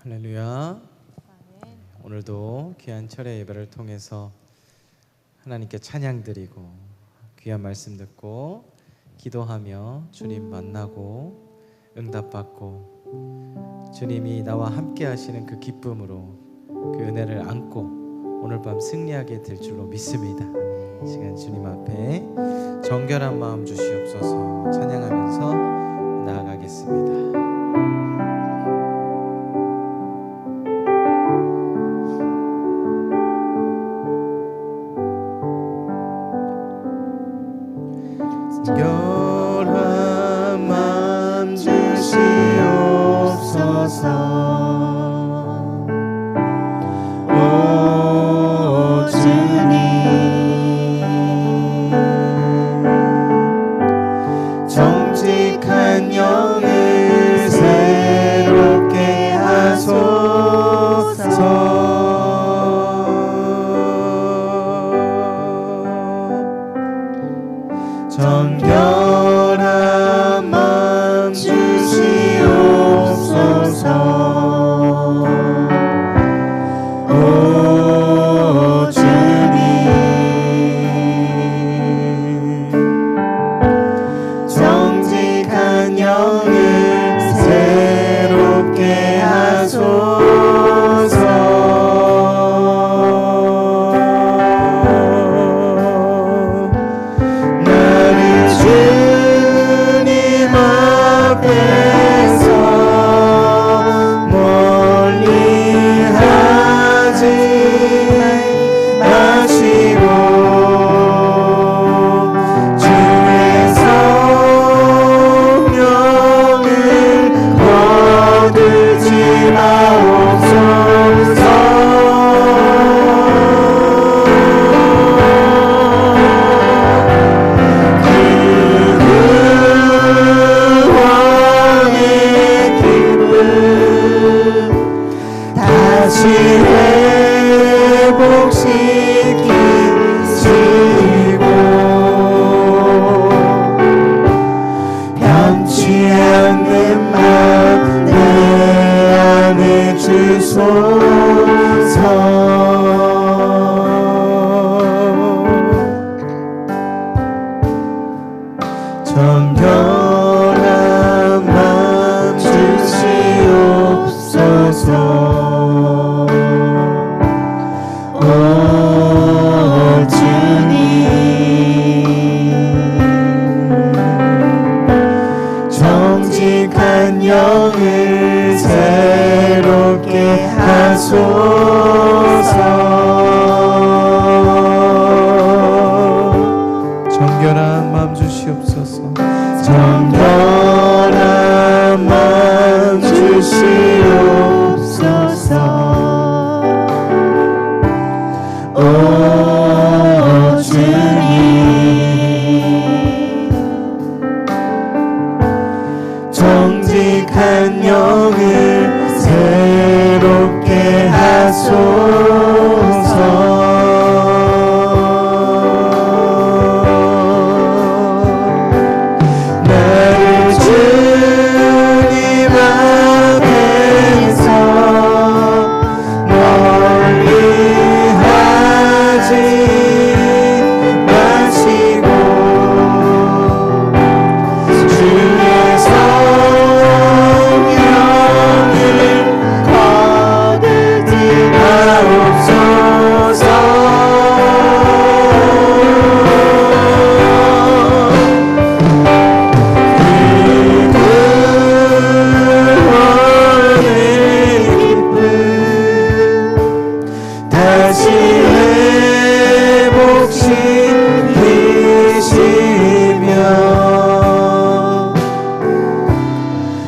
할렐루야. 오늘도 귀한 철의 예배를 통해서 하나님께 찬양 드리고 귀한 말씀 듣고 기도하며 주님 만나고 응답받고 주님이 나와 함께 하시는 그 기쁨으로 그 은혜를 안고 오늘 밤 승리하게 될 줄로 믿습니다. 이 시간 주님 앞에 정결한 마음 주시옵소서. 찬양하면서 나아가겠습니다. 정결한 마음 주시옵소서. 오 주님, 정직한 영을 새롭게 하소서. 정결한 마음 주시옵소서. 오 주님, 정직한 영을 새롭게 하소서. 정결한 마음 주시옵소서. 오 주님, 정직한 영을 새롭게 하소서. 정결한 마음 주시옵소서. 정결한 마음 주시옵소서. 오 주님, 정직한 영을 새롭게 하소서.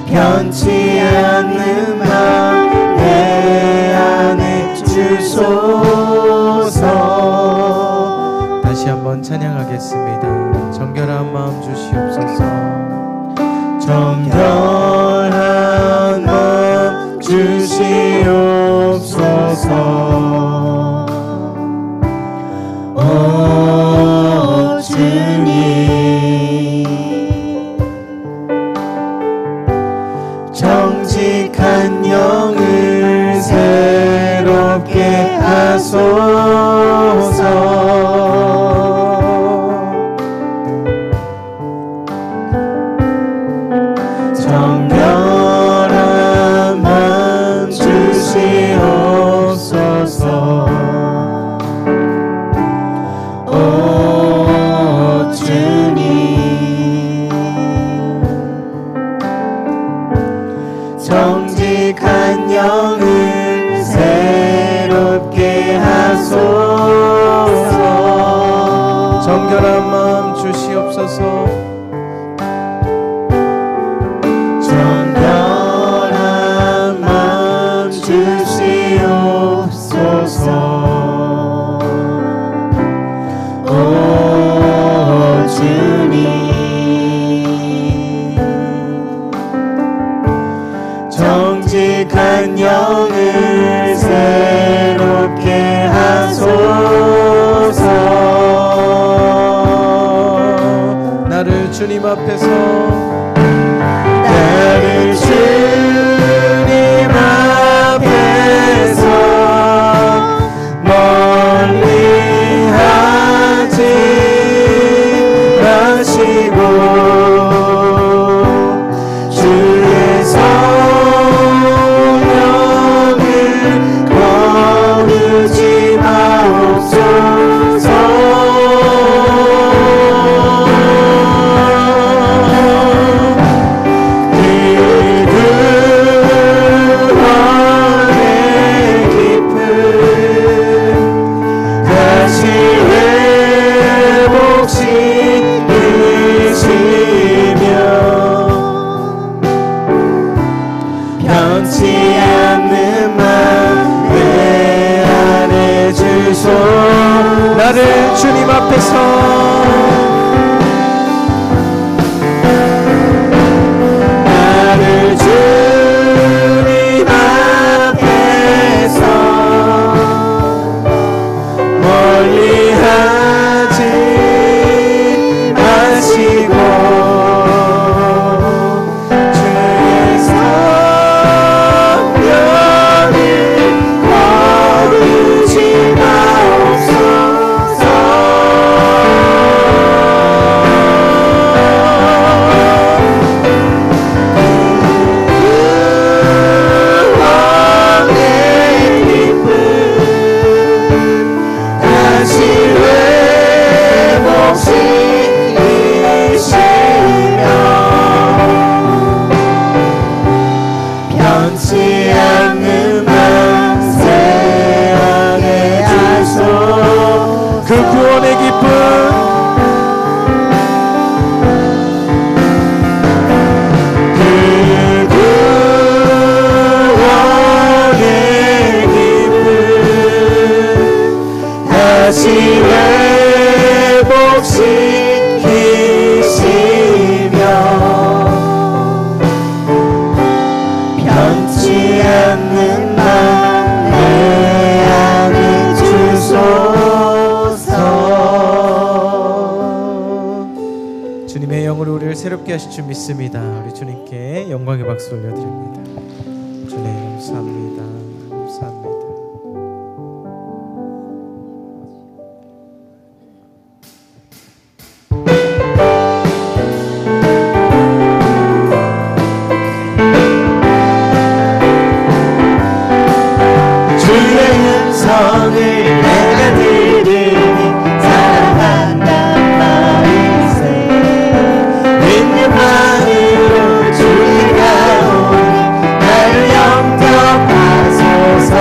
변치 않는 마음 내 안에 주소서. 다시 한번 찬양하겠습니다. 정결한 마음 주시옵소서. 정결한 마음 주시옵소서. 오 주님, 정직한 영을 새롭게 하소서. 정결한 마음 주시옵소서. 오 주님, 정직한 영을 새롭게 하소서. 정결한 마음 주시옵소서. 정결한 마음 주시옵소서. 오 주님, 정직한 영을 새롭게 하소서. 나를 주님 앞에서, 나를 주님 앞에서 멀리 하지 마시고 주의 성령을 거두지 마옵소서. 변치 않는 맘 내 안에 주소. 나를 주님 앞에서, 나를 주님 앞에서 멀리 하지 마시고 그 구원의 기쁨, 그 구원의 기쁨 다시 회복시키시며 변치 않는 맘 내 안에 주소서. 주님의 영으로 우리를 새롭게 하실 줄 믿습니다. 우리 주님께 영광의 박수 올려드립니다. 주님 감사합니다. 감사합니다. 주의 음성을 내가 들으니 사랑한단 말일세. 믿는 마음으로 주가 오니 나를 영접하소서.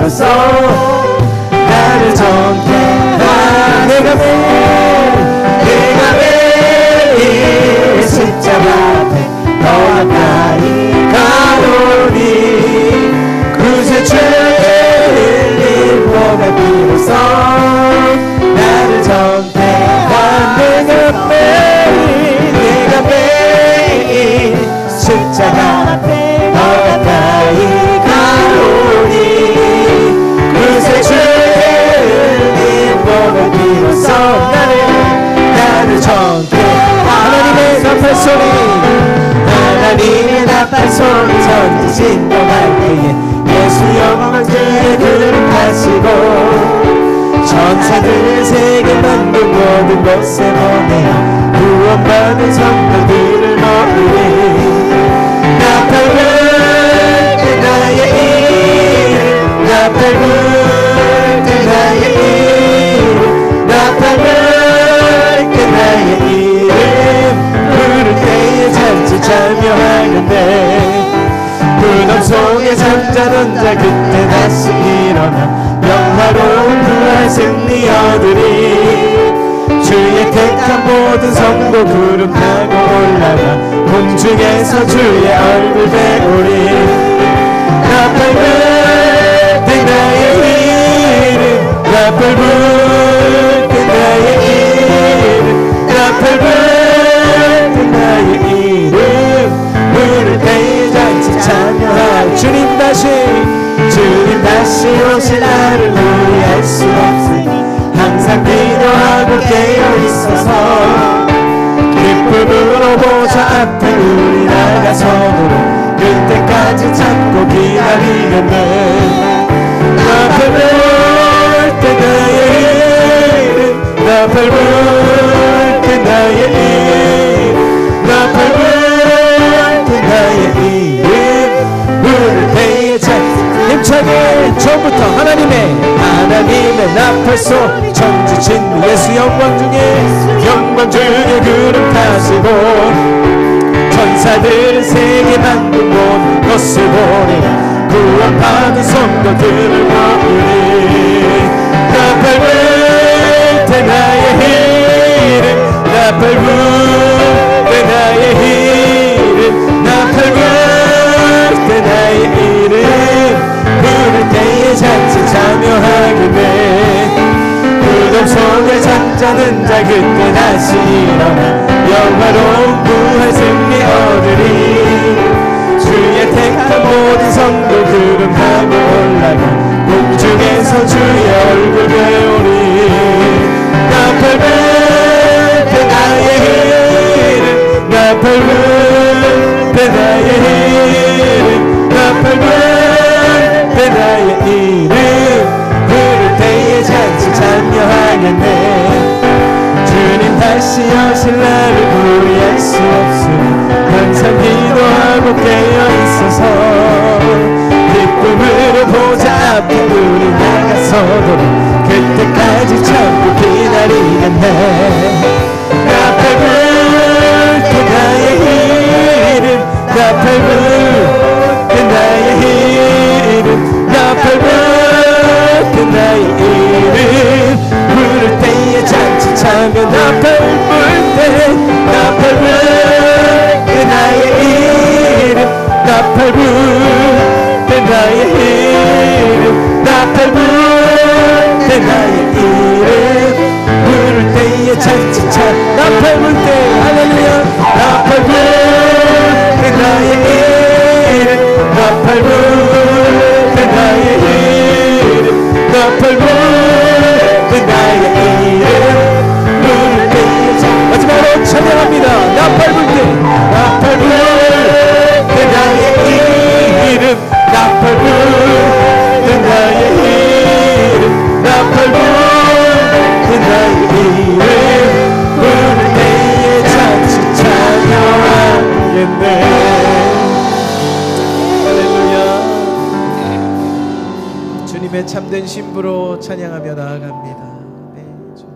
비로소 나를 정죄하. 내가 매일 십자가 앞에 더 가까이 가노니 구세 주의 흘린 보배 비로소 나를 정죄하. 내가 매일 십자가 앞에 더 가까이 가노니 구세 주의 흘린 보배 비로소 나를 정죄하. 하나님의 나팔 소리, 하나님의 나팔 소리 천지 진동할 때에 예수 영광 주의 그릇하시고 천사들을 세계 만든 모든 곳에 보내어 구원받은 성도들을 모으리. 나팔 불 때 나의 이름, 나팔 불 때 나의 이름, 나팔 불 때 나의 이름 부를 때에 잔치 참여하는데 무덤 속에 잠자던 자 그때 다시 일어나 영화로운 부활 승리 얻으리. 주의 택한 모든 성도 구름 타고 올라가 공중에서 주의 얼굴 배우리. 나팔 불 때 나의 이름, 나팔 불 때 나의 이름, 나팔 불 때 나의 이름 부를 때에 잔치 참여할. 주님 다시 오실 날을 우리 알 수 없으니 항상 기도하고 깨어있어서 기쁨으로 보좌 앞에 우리 나가서도록 그때까지 참고 기다리겠네. 나팔 불 때 나의 이름, 나팔 불 때 나의 이름, 나팔 불 때 나의 이름 부를 때에 잔치 힘차게 처음부터 하나님의 나팔 소리 천지 진리 예수 영광 중에 그름 타시고 천사들은 세계 만든 모든 것을 보내어 구원받은 성도들을 모으리. 나팔 불 때 나의 이름, 나팔 불 때 나의 이름, 나팔 불 때 나의 이름 부를 때에 잔치 참여하겠네. 무덤 속에 잠자는 자 그때 다시 일어나 영화로운 부활 승리 얻으리. 주의 택한 모든 성도 구름 타고 올라가 공중에서 주의 얼굴 배우리. 나팔 불 때 나의 이름, 나팔 불 때 나의 이름, 나팔 불 때 나의 이름 부를 때에 잔치 참여하겠네. 주님 다시 오실 날을 우리 알 수 없으니 항상 기도하고 깨어있어서 기쁨으로 보좌 앞에 우리 나가서도록 그때까지 참고 기다리겠네. 나팔 불 때 나의 이름, 나팔 불 때 나의 이름, 나팔 불 때 나의 이름 부를 때에 잔치 참여. 나팔 불 때 나의 이름, 나팔 불 때 나의 이름, 나팔 불 때 나의 이름 부를 때에 잔치 참. 나팔 불 때 할렐루야. 나팔 불 때 나의 이름, 나팔 불 때 나의 이름, 나팔 불 때 나의 이름 부를 때에 잔치. 마지막으로 찬양합니다. 나팔 불 때, 나팔 불 때 나의 이름, 나팔 불 때 나의 이름, 나팔 불 때 나의 이름 부를 때에 잔치 찬양하겠네. 할렐루야. 주님의 참된 신부로 찬양하며 나아갑니다. 네, 주님.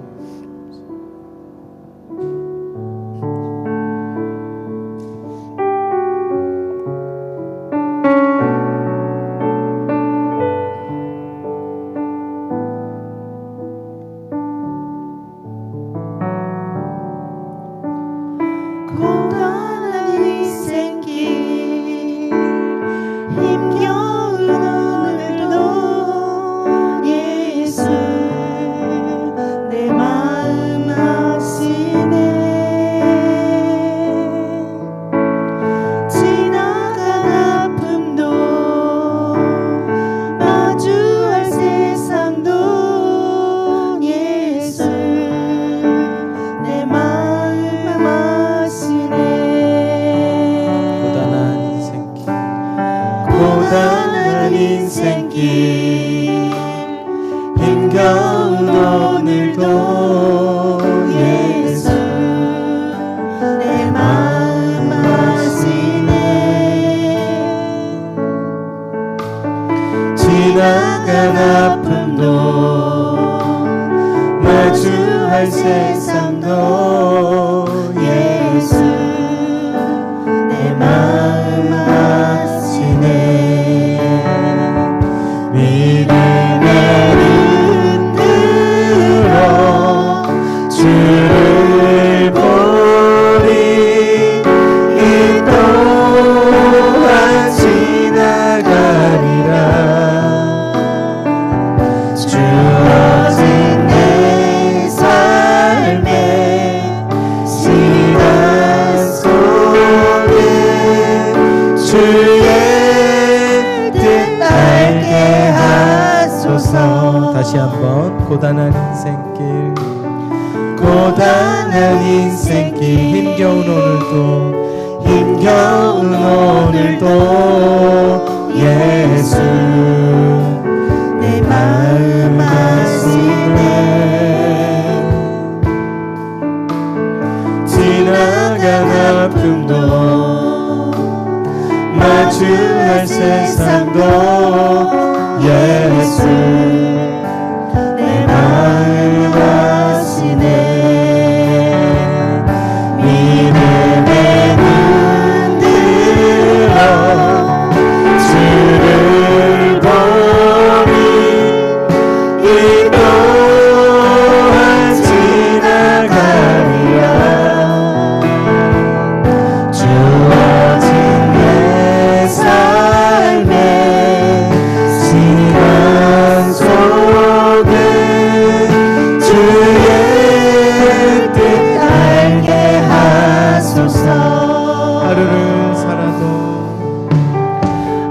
힘겨운 오늘도 예수 내 마음 아시네. 지나간 아픔도 마주할 세상도 예수 내 마음 아시네. 믿음에 흔들어 주를 보리. 이 또한 지나가리라. 주어진 내 삶의 시간 속에 주의 뜻 알게 하소서. 다시 한번 고단한 인생길, 고단한 인생길, 힘겨운 오늘도 예수 내 마음 아시네. 지나간 아픔도 마주할 세상도 예수 내 마음 아시네. 믿음에 흔들어 주를 보리. 이 또한 지나가리라. 주어진 내 삶의 시간 속에 주의 뜻 알게 하소서.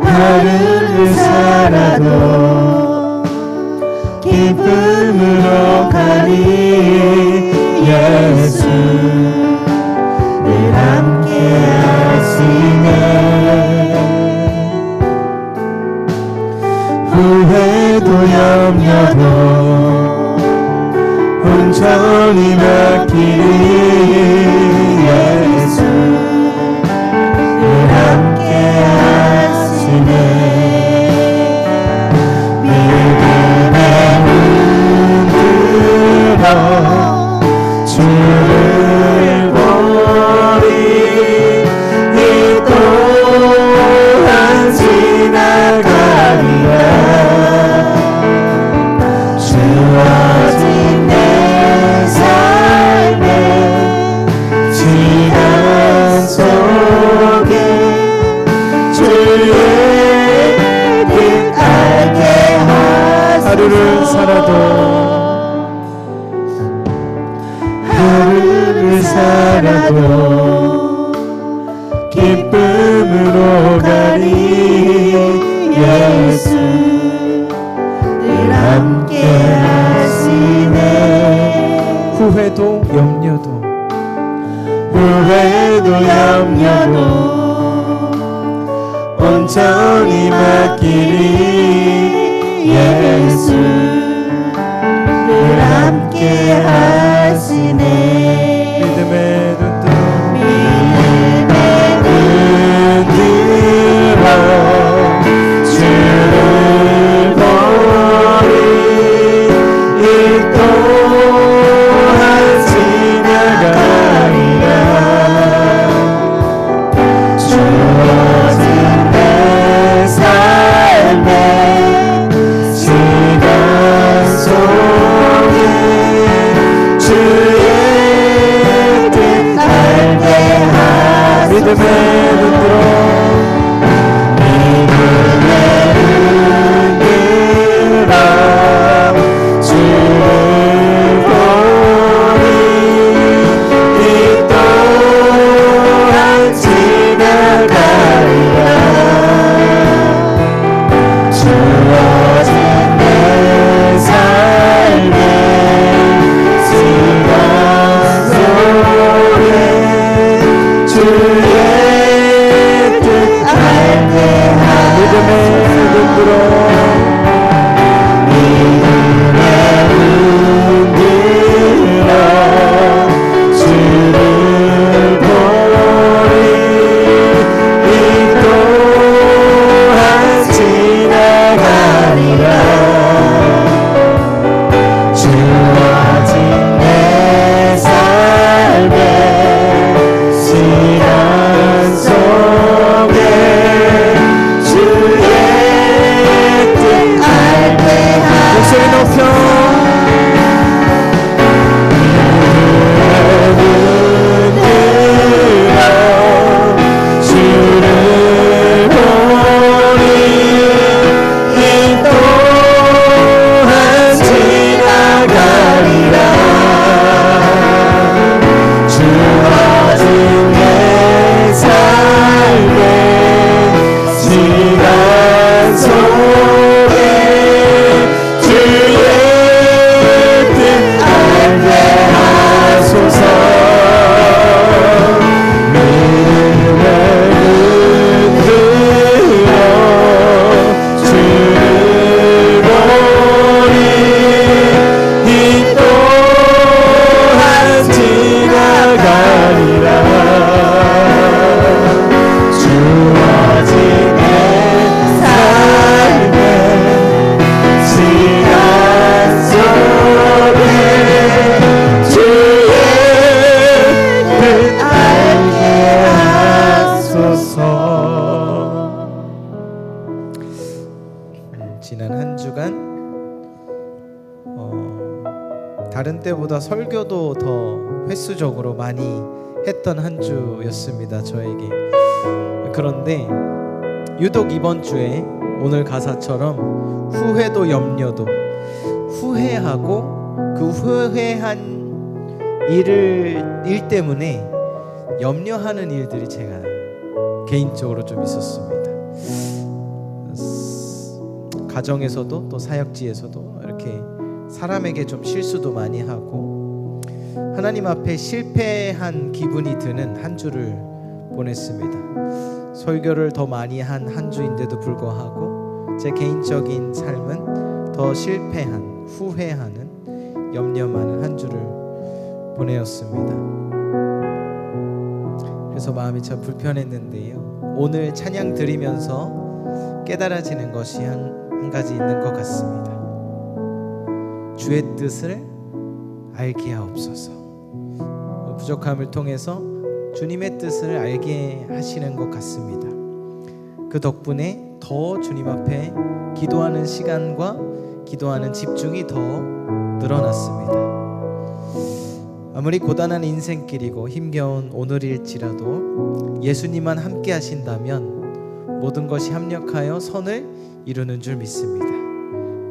하루를 살아도 기쁨으로 가리. 예수 늘 함께 하시네. 후회도 염려도 온전히 맡기리. 예수 늘 함께 하시네. 믿음에 흔들어 주를 보리. 이 또한 지나가리라. 주어진 내 삶의 시간 속에 주의 뜻 알게 하소서. 하루를 살아도 기쁨으로 가리. 예수 늘 함께 하시네. 후회도 염려도 온전히 맡기리. 예수 늘 함께 하시네. 믿음에 흔들어 주를 보리. 이 또한 지나가리라. 주어진 내 삶의 시간 속에 주의 뜻 알게 하소서. 믿음에 흔들어 주를 보리. 이 또한 지나가리라. 주어진 내 삶의 시간 속에 주의 뜻 알게 하소서. 믿음에 흔들어 믿음에 다른 때보다 설교도 더 횟수적으로 많이 했던 한 주였습니다, 저에게. 그런데 유독 이번 주에 오늘 가사처럼 후회도 염려도, 후회하고 그 후회한 일 때문에 염려하는 일들이 제가 개인적으로 좀 있었습니다. 가정에서도 또 사역지에서도 이렇게 사람에게 좀 실수도 많이 하고 하나님 앞에 실패한 기분이 드는 한 주를 보냈습니다. 설교를 더 많이 한 한 주인데도 불구하고 제 개인적인 삶은 더 실패한, 후회하는, 염려 많은 한 주를 보내었습니다. 그래서 마음이 참 불편했는데요, 오늘 찬양 드리면서 깨달아지는 것이 한 가지 있는 것 같습니다. 주의 뜻을 알게 하옵소서. 부족함을 통해서 주님의 뜻을 알게 하시는 것 같습니다. 그 덕분에 더 주님 앞에 기도하는 시간과 기도하는 집중이 더 늘어났습니다. 아무리 고단한 인생길이고 힘겨운 오늘일지라도 예수님만 함께 하신다면 모든 것이 합력하여 선을 이루는 줄 믿습니다.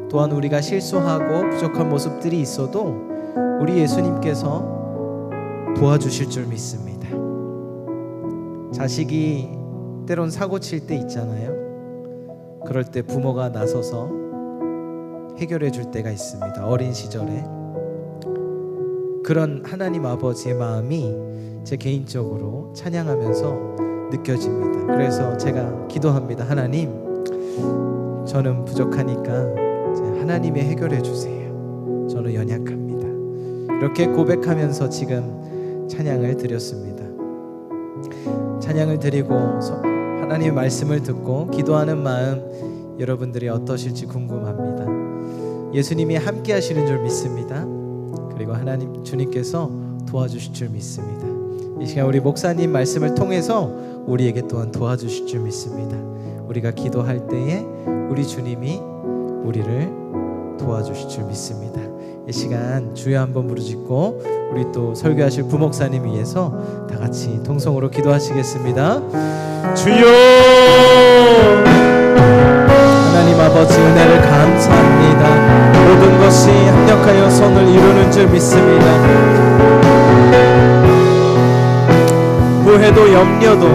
또한 우리가 실수하고 부족한 모습들이 있어도 우리 예수님께서 도와주실 줄 믿습니다. 자식이 때론 사고 칠 때 있잖아요. 그럴 때 부모가 나서서 해결해 줄 때가 있습니다. 어린 시절에. 그런 하나님 아버지의 마음이 제 개인적으로 찬양하면서 느껴집니다. 그래서 제가 기도합니다. 하나님, 저는 부족하니까 하나님이 해결해 주세요. 저는 연약합니다. 이렇게 고백하면서 지금 찬양을 드렸습니다. 찬양을 드리고 하나님의 말씀을 듣고 기도하는 마음 여러분들이 어떠실지 궁금합니다. 예수님이 함께 하시는 줄 믿습니다. 그리고 하나님 주님께서 도와주실 줄 믿습니다. 이 시간 우리 목사님 말씀을 통해서 우리에게 또한 도와주실 줄 믿습니다. 우리가 기도할 때에 우리 주님이 우리를 도와주실 줄 믿습니다. 이 시간 주여 한번 부르짖고 우리 또 설교하실 부목사님 위해서 다 같이 통성으로 기도하시겠습니다. 주여, 하나님 아버지 은혜를 감사합니다. 모든 것이 합력하여 선을 이루는 줄 믿습니다. 후회도 염려도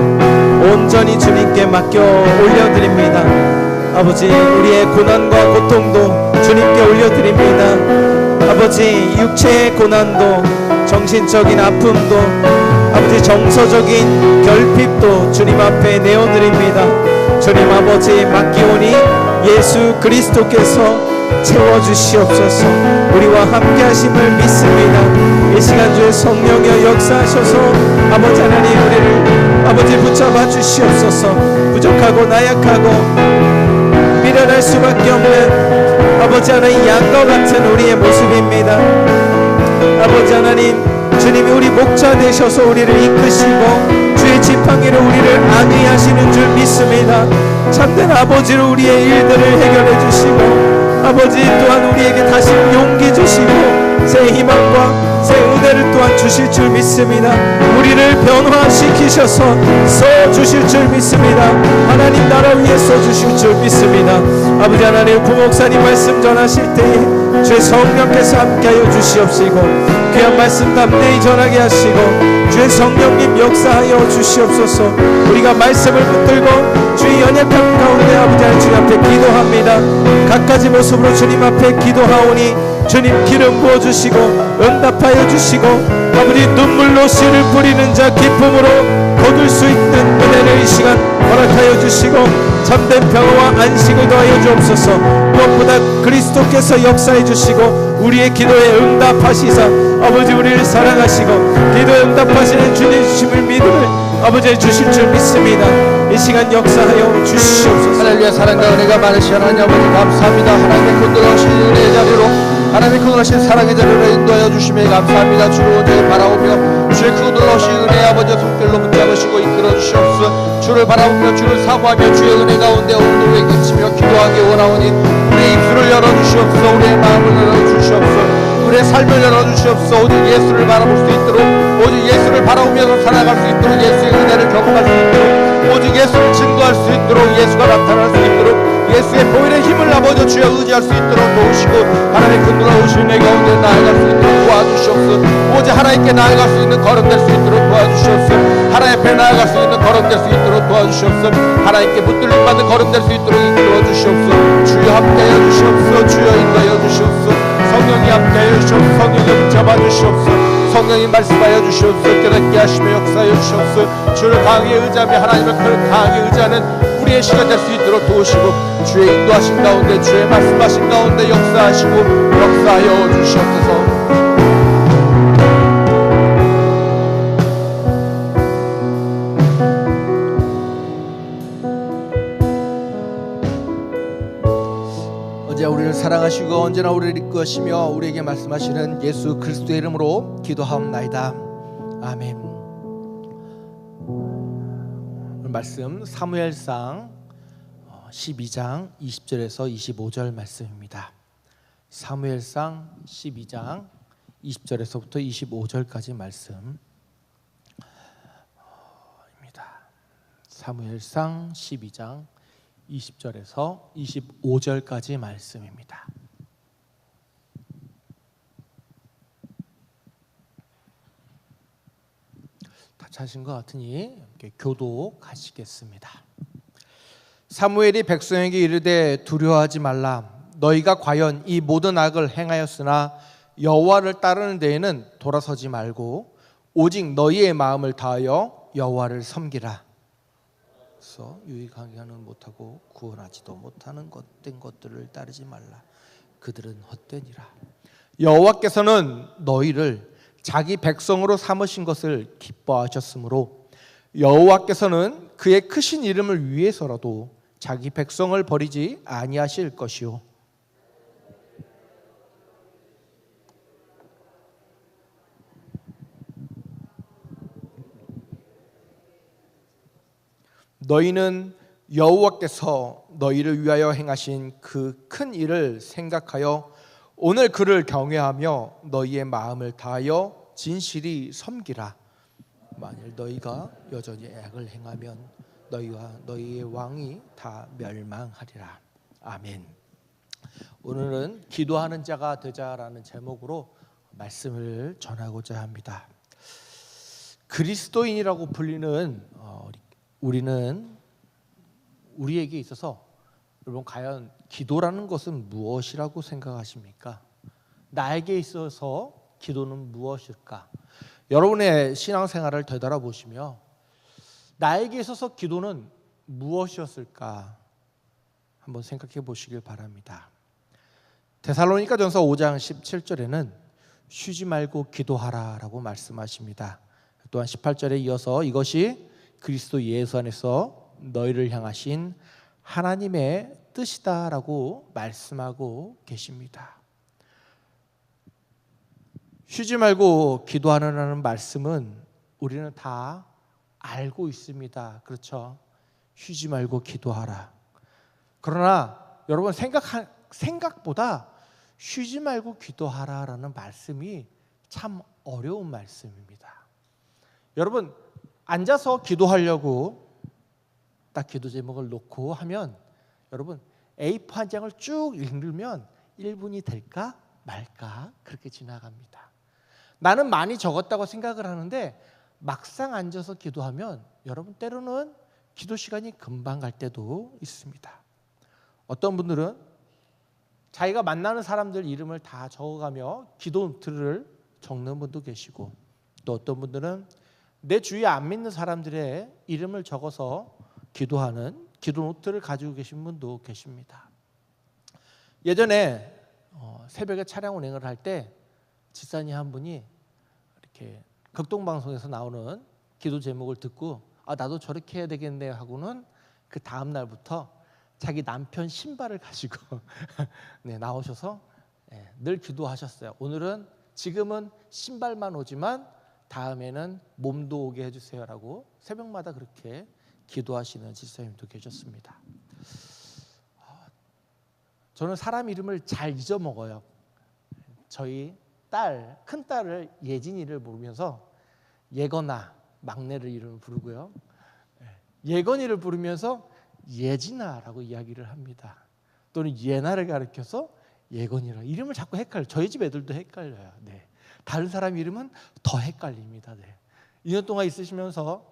온전히 주님께 맡겨 올려드립니다. 아버지, 우리의 고난과 고통도 주님께 올려드립니다. 아버지, 육체의 고난도, 정신적인 아픔도, 아버지 정서적인 결핍도 주님 앞에 내어드립니다. 주님 아버지, 맡기오니 예수 그리스도께서 채워주시옵소서. 우리와 함께 하심을 믿습니다. 이 시간 주의 성령여 역사하셔서 아버지 하나님 우리를 아버지 붙잡아 주시옵소서. 부족하고 나약하고 미련할 수밖에 없는 아버지 하나님 양과 같은 우리의 모습입니다. 아버지 하나님, 주님이 우리 목자 되셔서 우리를 이끄시고 주의 지팡이로 우리를 안위하시는 줄 믿습니다. 참된 아버지로 우리의 일들을 해결해 주시고 아버지 또한 우리에게 다시 용기 주시고 새 희망과 새 은혜를 또한 주실 줄 믿습니다. 우리를 변화시키셔서 써주실 줄 믿습니다. 하나님 나라 위에 써주실 줄 믿습니다. 아버지 하나님, 부목사님 말씀 전하실 때에 주의 성령께서 함께하여 주시옵시고 귀한 말씀 담대히 전하게 하시고 주의 성령님 역사하여 주시옵소서. 우리가 말씀을 붙들고 주의 연약함 가운데 아버지 하나님 주님 앞에 기도합니다. 각가지 모습으로 주님 앞에 기도하오니 주님 기름 부어주시고 응답하여 주시고 아버지 눈물로 씨를 뿌리는 자 기쁨으로 거둘 수 있는 은혜를 이 시간 허락하여 주시고 참된 평화와 안식을 더하여 주옵소서. 무엇보다 그리스도께서 역사해 주시고 우리의 기도에 응답하시사 아버지 우리를 사랑하시고 기도에 응답하시는 주님 주심을 믿음을 아버지 주실 줄 믿습니다. 이 시간 역사하여 주시옵소서. 할렐루야. 사랑과 은혜가 많으신 하나님 아버지 감사합니다. 하나님의 건너가신 은혜의 자리로 하나님의 건너가신 사랑의 자리로 인도하여 주심에 감사합니다. 주를 온전히 바라보며 주의 건너가신 은혜의 아버지 손길로 붙잡으시고 이끌어 주시옵소서. 주를 바라보며 주를 사모하며 주의 은혜 가운데 오늘도 외치며 기도하기 원하오니 우리 입술을 열어주시옵소서. 우리의 마음을 열어주시옵소서. 삶을 열어주시옵소서. 오직 예수를 바라볼 수 있도록, 오직 예수를 바라보면서 살아갈 수 있도록, 예수의 은혜를 경험할 수 있도록, 오직 예수를 증거할 수 있도록, 예수가 나타날 수 있도록, 예수의 보혈의 힘을 아버지 주여 의지할 수 있도록 도우시고, 하나님의 큰 놀라우신 내 가운데 나아갈 수 있도록 도와주시옵소서. 오직 하나님께 나아갈 수 있는 걸음될 수 있도록 도와주시옵소서. 하나님 앞에 나아갈 수 있는 걸음될 수 있도록 도와주시옵소서. 하나님께 붙들림 받는 걸음될 수 있도록 이끌어 주시옵소서. 주여 함께하여 주시옵소서. 주여 인도하여 주시옵소서. 성령이 함께하여 주시옵소서. 성령이 붙잡아 주시옵소서. 성령이 말씀하여 주시옵소서. 깨닫게 하시며 역사하여 주시옵소서. 주를 강하게 의지하며 하나님을 강하게 의지하는 우리의 시간 될 수 있도록 도우시고, 주의 인도하신 가운데, 주의 말씀하신 가운데 역사하시고 역사하여 주시옵소서. 우리를 사랑하시고 언제나 우리를 이끄시며 우리에게 말씀하시는 예수 그리스도의 이름으로 기도하옵나이다. 아멘. 오늘 말씀 사무엘상 12장 20절에서 25절 말씀입니다. 사무엘상 12장 20절에서부터 25절까지 말씀입니다. 사무엘상 12장 20절에서 25절까지 말씀입니다. 다 찾으신 것 같으니 함께 교독하시겠습니다. 사무엘이 백성에게 이르되 두려워하지 말라. 너희가 과연 이 모든 악을 행하였으나 여호와를 따르는 데에는 돌아서지 말고 오직 너희의 마음을 다하여 여호와를 섬기라. 유익하게는 못하고 구원하지도 못하는 것된 것들을 따르지 말라. 그들은 헛되니라. 여호와께서는 너희를 자기 백성으로 삼으신 것을 기뻐하셨으므로 여호와께서는 그의 크신 이름을 위해서라도 자기 백성을 버리지 아니하실 것이요 너희는 여호와께서 너희를 위하여 행하신 그 큰 일을 생각하여 오늘 그를 경외하며 너희의 마음을 다하여 진실이 섬기라. 만일 너희가 여전히 악을 행하면 너희와 너희의 왕이 다 멸망하리라. 아멘. 오늘은 기도하는 자가 되자라는 제목으로 말씀을 전하고자 합니다. 그리스도인이라고 불리는 우리에게 있어서 여러분 과연 기도라는 것은 무엇이라고 생각하십니까? 나에게 있어서 기도는 무엇일까? 여러분의 신앙생활을 되돌아보시며 나에게 있어서 기도는 무엇이었을까 한번 생각해 보시길 바랍니다. 데살로니가전서 5장 17절에는 쉬지 말고 기도하라 라고 말씀하십니다. 또한 18절에 이어서 이것이 그리스도 예수 안에서 너희를 향하신 하나님의 뜻이다라고 말씀하고 계십니다. 쉬지 말고 기도하라는 말씀은 우리는 다 알고 있습니다. 그렇죠? 쉬지 말고 기도하라. 그러나 여러분 생각보다 쉬지 말고 기도하라라는 말씀이 참 어려운 말씀입니다. 여러분 앉아서 기도하려고 딱 기도 제목을 놓고 하면 여러분 A4 한 장을 쭉 읽으면 1분이 될까 말까 그렇게 지나갑니다. 나는 많이 적었다고 생각을 하는데 막상 앉아서 기도하면 여러분 때로는 기도 시간이 금방 갈 때도 있습니다. 어떤 분들은 자기가 만나는 사람들 이름을 다 적어가며 기도 노트를 적는 분도 계시고 또 어떤 분들은 내 주위에 안 믿는 사람들의 이름을 적어서 기도하는 기도 노트를 가지고 계신 분도 계십니다. 예전에 새벽에 차량 운행을 할 때 집사님 한 분이 이렇게 극동방송에서 나오는 기도 제목을 듣고 나도 저렇게 해야 되겠네 하고는 그 다음 날부터 자기 남편 신발을 가지고 나오셔서 늘 기도하셨어요. 지금은 신발만 오지만 다음에는 몸도 오게 해주세요라고 새벽마다 그렇게 기도하시는 집사님도 계셨습니다. 저는 사람 이름을 잘 잊어먹어요. 저희 큰 딸을 예진이를 부르면서 예건아, 막내를 이름을 부르고요. 예건이를 부르면서 예진아라고 이야기를 합니다. 또는 예나를 가리켜서 예건이라 이름을 자꾸 헷갈려요. 저희 집 애들도 헷갈려요. 네. 다른 사람 이름은 더 헷갈립니다. 네. 2년 동안 있으시면서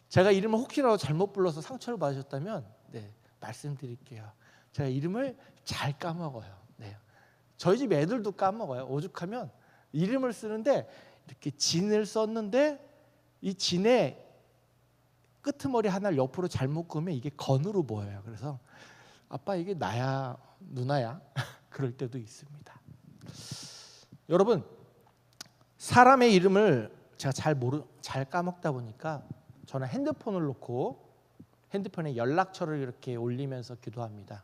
제가 이름을 혹시라도 잘못 불러서 상처를 받으셨다면 네, 말씀드릴게요. 제가 이름을 잘 까먹어요. 네. 저희 집 애들도 까먹어요. 오죽하면 이름을 쓰는데 이렇게 진을 썼는데 이 진에 끄트머리 하나를 옆으로 잘못 그으면 이게 건으로 보여요. 그래서 아빠 이게 나야 누나야? 그럴 때도 있습니다. 여러분, 사람의 이름을 제가 잘 까먹다 보니까 저는 핸드폰을 놓고 핸드폰에 연락처를 이렇게 올리면서 기도합니다.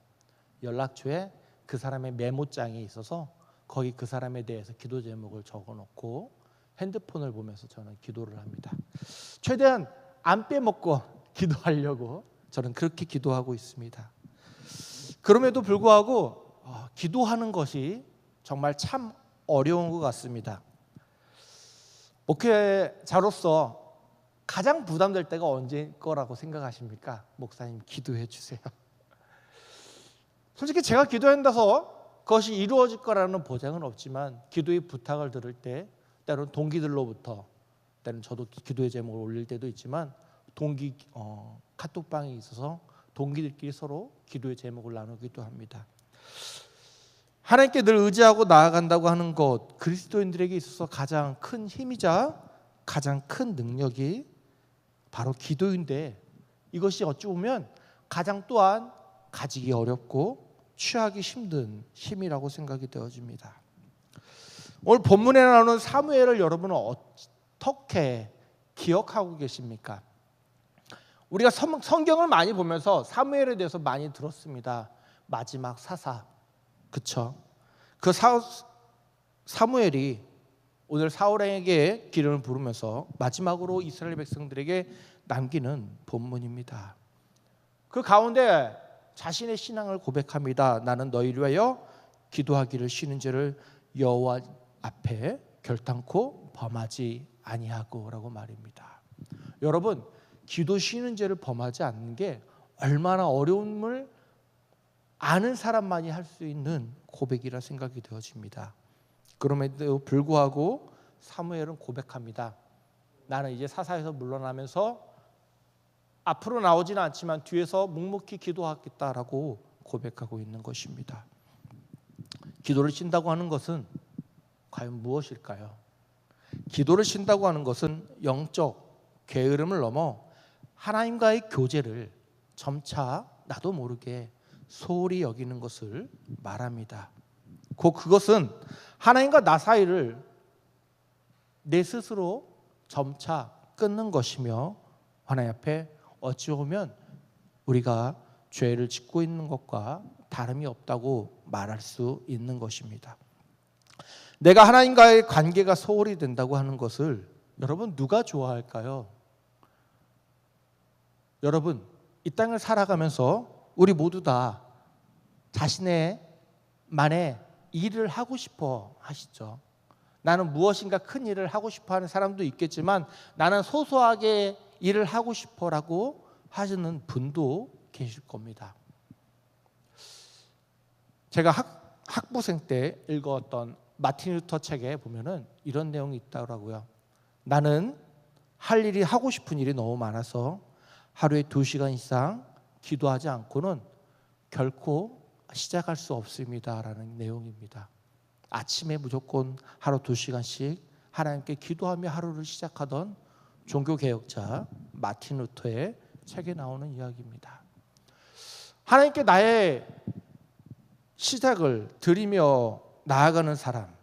연락처에 그 사람의 메모장이 있어서 거기 그 사람에 대해서 기도 제목을 적어놓고 핸드폰을 보면서 저는 기도를 합니다. 최대한 안 빼먹고 기도하려고 저는 그렇게 기도하고 있습니다. 그럼에도 불구하고 기도하는 것이 정말 참 어려운 것 같습니다. 목회자로서 가장 부담될 때가 언제일 거라고 생각하십니까? 목사님 기도해 주세요. 솔직히 제가 기도한다서 그것이 이루어질 거라는 보장은 없지만 기도의 부탁을 들을 때 때로는 동기들로부터 때로는 저도 기도의 제목을 올릴 때도 있지만 동기 카톡방에 있어서 동기들끼리 서로 기도의 제목을 나누기도 합니다. 하나님께 늘 의지하고 나아간다고 하는 것, 그리스도인들에게 있어서 가장 큰 힘이자 가장 큰 능력이 바로 기도인데 이것이 어찌 보면 가장 또한 가지기 어렵고 취하기 힘든 힘이라고 생각이 되어집니다. 오늘 본문에 나오는 사무엘을 여러분은 어떻게 기억하고 계십니까? 우리가 성경을 많이 보면서 사무엘에 대해서 많이 들었습니다. 마지막 사사, 그렇죠? 그 사무엘이 오늘 사울에게 기름을 부르면서 마지막으로 이스라엘 백성들에게 남기는 본문입니다. 그 가운데 자신의 신앙을 고백합니다. 나는 너희를 위하여 기도하기를 쉬는 죄를 여호와 앞에 결단코 범하지 아니하고라고 말입니다. 여러분, 기도 쉬는 죄를 범하지 않는 게 얼마나 어려움을 아는 사람만이 할 수 있는 고백이라 생각이 되어집니다. 그럼에도 불구하고 사무엘은 고백합니다. 나는 이제 사사에서 물러나면서 앞으로 나오지는 않지만 뒤에서 묵묵히 기도하겠다라고 고백하고 있는 것입니다. 기도를 쉰다고 하는 것은 과연 무엇일까요? 기도를 쉰다고 하는 것은 영적 게으름을 넘어 하나님과의 교제를 점차 나도 모르게 소홀히 여기는 것을 말합니다. 그것은 하나님과 나 사이를 내 스스로 점차 끊는 것이며 하나님 앞에 어찌 보면 우리가 죄를 짓고 있는 것과 다름이 없다고 말할 수 있는 것입니다. 내가 하나님과의 관계가 소홀히 된다고 하는 것을 여러분 누가 좋아할까요? 여러분, 이 땅을 살아가면서 우리 모두 다 자신의 만의 일을 하고 싶어 하시죠. 나는 무엇인가 큰 일을 하고 싶어 하는 사람도 있겠지만 나는 소소하게 일을 하고 싶어라고 하시는 분도 계실 겁니다. 제가 학부생 때 읽었던 마틴 루터 책에 보면은 이런 내용이 있더라고요. 나는 할 일이 하고 싶은 일이 너무 많아서 하루에 2시간 이상 기도하지 않고는 결코 시작할 수 없습니다라는 내용입니다. 아침에 무조건 하루 2시간씩 하나님께 기도하며 하루를 시작하던 종교개혁자 마틴 루터의 책에 나오는 이야기입니다. 하나님께 나의 시작을 드리며 나아가는 사람,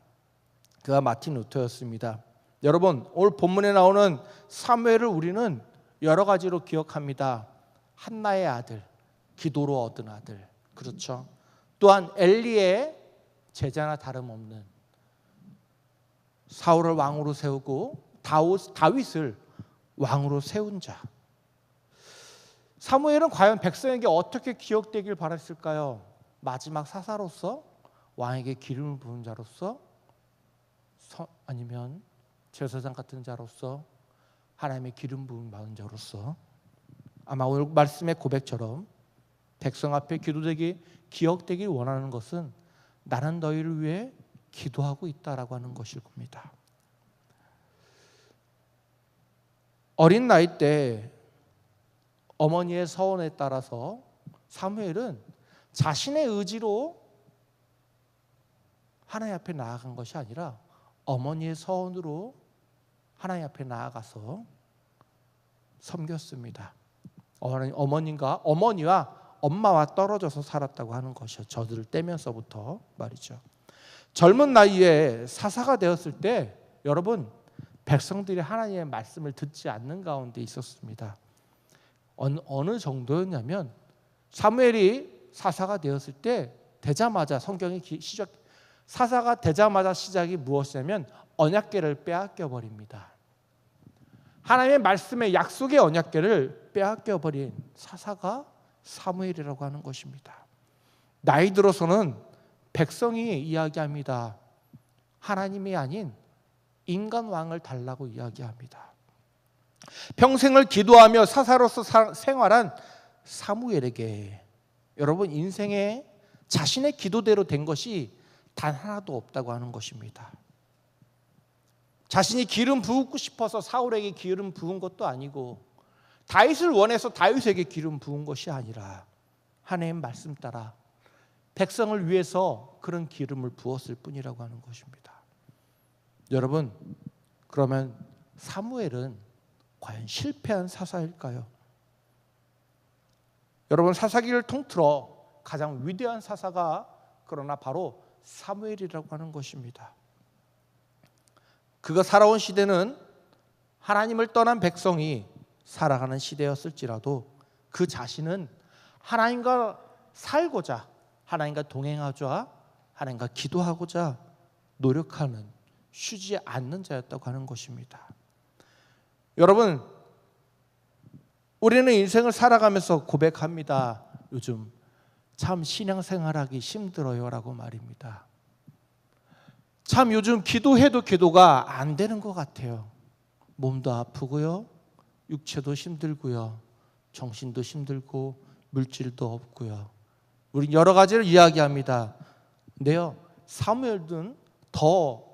그가 마틴 루터였습니다. 여러분, 오늘 본문에 나오는 사무엘을 우리는 여러 가지로 기억합니다. 한나의 아들, 기도로 얻은 아들, 그렇죠? 또한 엘리의 제자나 다름없는 사울을 왕으로 세우고 다윗을 왕으로 세운 자. 사무엘은 과연 백성에게 어떻게 기억되길 바랐을까요? 마지막 사사로서, 왕에게 기름을 부은 자로서, 아니면 제사장 같은 자로서 하나님의 기름 부음 받은 자로서 아마 오늘 말씀의 고백처럼 백성 앞에 기도되기 기억되길 원하는 것은 나는 너희를 위해 기도하고 있다라고 하는 것일 겁니다. 어린 나이 때 어머니의 서원에 따라서 사무엘은 자신의 의지로 하나님 앞에 나아간 것이 아니라 어머니의 서원으로 하나님 앞에 나아가서 섬겼습니다. 어머니와 엄마와 떨어져서 살았다고 하는 것이요. 저들을 떼면서부터 말이죠. 젊은 나이에 사사가 되었을 때 여러분 백성들이 하나님의 말씀을 듣지 않는 가운데 있었습니다. 어느 정도였냐면 사무엘이 사사가 되었을 때 되자마자 사사가 되자마자 시작이 무엇이냐면 언약궤를 빼앗겨 버립니다. 하나님의 말씀의 약속의 언약궤를 빼앗겨 버린 사사가 사무엘이라고 하는 것입니다. 나이 들어서는 백성이 이야기합니다. 하나님이 아닌 인간 왕을 달라고 이야기합니다. 평생을 기도하며 사사로서 생활한 사무엘에게 여러분 인생에 자신의 기도대로 된 것이 단 하나도 없다고 하는 것입니다. 자신이 기름 부고 싶어서 사울에게 기름 부은 것도 아니고 다윗을 원해서 다윗에게 기름 부은 것이 아니라 하나님 말씀 따라 백성을 위해서 그런 기름을 부었을 뿐이라고 하는 것입니다. 여러분 그러면 사무엘은 과연 실패한 사사일까요? 여러분 사사기를 통틀어 가장 위대한 사사가 그러나 바로 사무엘이라고 하는 것입니다. 그가 살아온 시대는 하나님을 떠난 백성이 살아가는 시대였을지라도 그 자신은 하나님과 살고자 하나님과 동행하자 하나님과 기도하고자 노력하는 쉬지 않는 자였다고 하는 것입니다. 여러분 우리는 인생을 살아가면서 고백합니다. 요즘 참 신앙생활하기 힘들어요 라고 말입니다. 참 요즘 기도해도 기도가 안 되는 것 같아요. 몸도 아프고요, 육체도 힘들고요, 정신도 힘들고 물질도 없고요. 우리 여러 가지를 이야기합니다. 근데요 사무엘은 더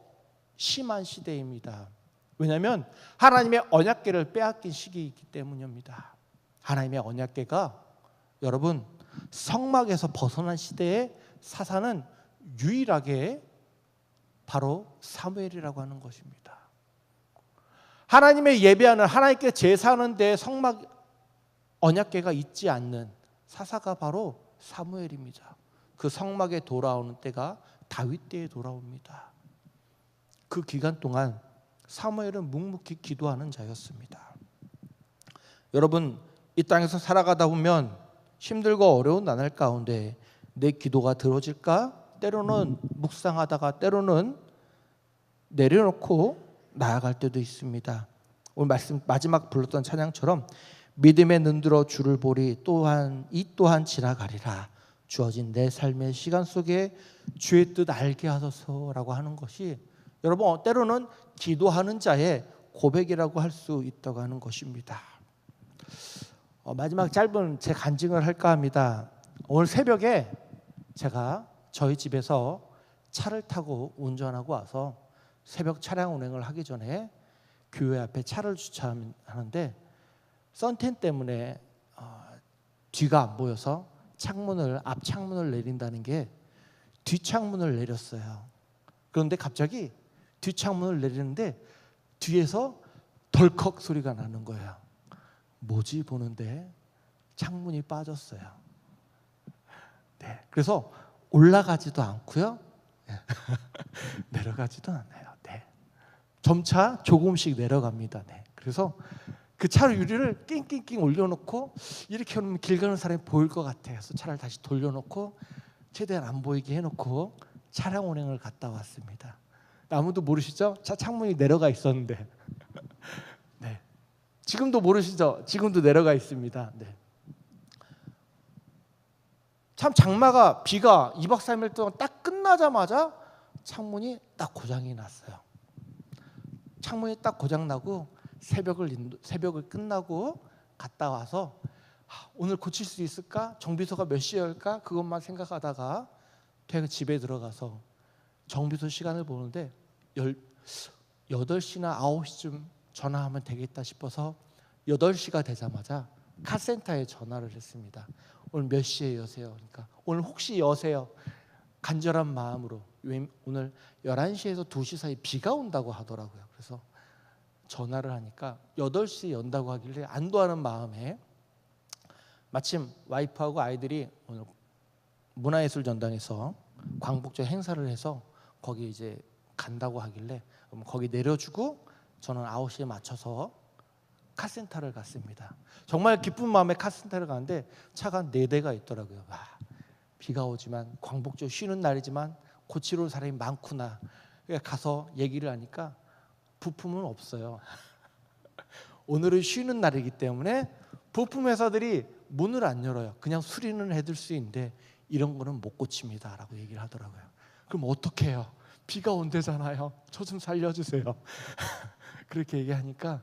심한 시대입니다. 왜냐하면 하나님의 언약궤를 빼앗긴 시기이기 때문입니다. 하나님의 언약궤가 여러분 성막에서 벗어난 시대에 사사는 유일하게 바로 사무엘이라고 하는 것입니다. 하나님의 예배하는 하나님께 제사하는 데 성막 언약궤가 있지 않는 사사가 바로 사무엘입니다. 그 성막에 돌아오는 때가 다윗 때에 돌아옵니다. 그 기간 동안 사무엘은 묵묵히 기도하는 자였습니다. 여러분 이 땅에서 살아가다 보면 힘들고 어려운 나날 가운데 내 기도가 들어질까? 때로는 묵상하다가 때로는 내려놓고 나아갈 때도 있습니다. 오늘 말씀 마지막 불렀던 찬양처럼 믿음에 눈들어 주를 보리 이 또한 지나가리라. 주어진 내 삶의 시간 속에 주의 뜻 알게 하소서라고 하는 것이 여러분 때로는 기도하는 자의 고백이라고 할 수 있다고 하는 것입니다. 마지막 짧은 제 간증을 할까 합니다. 오늘 새벽에 제가 저희 집에서 차를 타고 운전하고 와서 새벽 차량 운행을 하기 전에 교회 앞에 차를 주차하는데 선텐 때문에 뒤가 안 보여서 앞 창문을 내린다는 게 뒷창문을 내렸어요. 그런데 갑자기 뒷창문을 내리는데 뒤에서 덜컥 소리가 나는 거예요. 뭐지 보는데 창문이 빠졌어요. 네, 그래서 올라가지도 않고요. 내려가지도 않아요. 네. 점차 조금씩 내려갑니다. 네. 그래서 그 차 유리를 낑낑낑 올려놓고 이렇게 하면 길 가는 사람이 보일 것 같아요. 그래서 차를 다시 돌려놓고 최대한 안 보이게 해놓고 차량 운행을 갔다 왔습니다. 아무도 모르시죠? 차 창문이 내려가 있었는데 네. 지금도 모르시죠? 지금도 내려가 있습니다. 네. 참 비가 2박 3일 동안 딱 끝나자마자 창문이 딱 고장이 났어요. 창문이 딱 고장나고 새벽을 끝나고 갔다 와서 오늘 고칠 수 있을까? 정비소가 몇 시에 열까? 그것만 생각하다가 집에 들어가서 정비소 시간을 보는데 8시나 9시쯤 전화하면 되겠다 싶어서 8시가 되자마자 카센터에 전화를 했습니다. 오늘 몇 시에 여세요? 그러니까 오늘 혹시 여세요? 간절한 마음으로. 오늘 11시에서 2시 사이 비가 온다고 하더라고요. 그래서 전화를 하니까 8시에 연다고 하길래 안도하는 마음에 마침 와이프하고 아이들이 오늘 문화예술 전당에서 광복절 행사를 해서 거기 이제 간다고 하길래 거기 내려주고 저는 9시에 맞춰서 카센터를 갔습니다. 정말 기쁜 마음에 카센터를 가는데 차가 4대가 있더라고요. 비가 오지만 광복절 쉬는 날이지만 고치러 올 사람이 많구나. 그러니까 가서 얘기를 하니까 부품은 없어요. 오늘은 쉬는 날이기 때문에 부품 회사들이 문을 안 열어요. 그냥 수리는 해줄 수 있는데 이런 거는 못 고칩니다 라고 얘기를 하더라고요. 그럼 어떻게 해요? 비가 온대잖아요. 저 좀 살려주세요. 그렇게 얘기하니까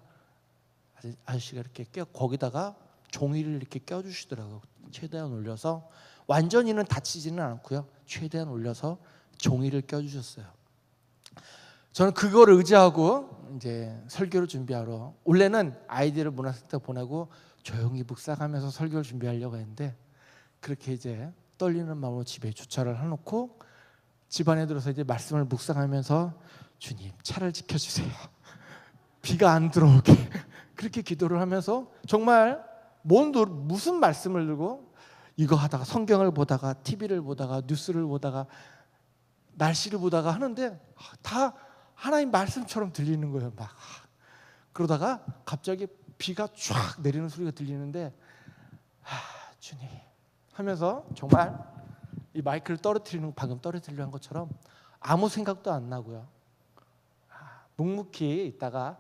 아저씨가 이렇게 거기다가 종이를 이렇게 껴주시더라고요. 최대한 올려서, 완전히는 다치지는 않고요, 최대한 올려서 종이를 껴주셨어요. 저는 그걸 의지하고 이제 설교를 준비하러, 원래는 아이들을 문화센터 보내고 조용히 묵상하면서 설교를 준비하려고 했는데 그렇게 이제 떨리는 마음으로 집에 주차를 해놓고 집 안에 들어서 이제 말씀을 묵상하면서 주님 차를 지켜주세요. 비가 안 들어오게 그렇게 기도를 하면서 정말 무슨 말씀을 들고 이거 하다가 성경을 보다가 TV를 보다가 뉴스를 보다가 날씨를 보다가 하는데 다 하나님 말씀처럼 들리는 거예요. 막 그러다가 갑자기 비가 쫙 내리는 소리가 들리는데 주님 하면서 정말 이 마이크를 방금 떨어뜨리는 것처럼 아무 생각도 안 나고요. 묵묵히 있다가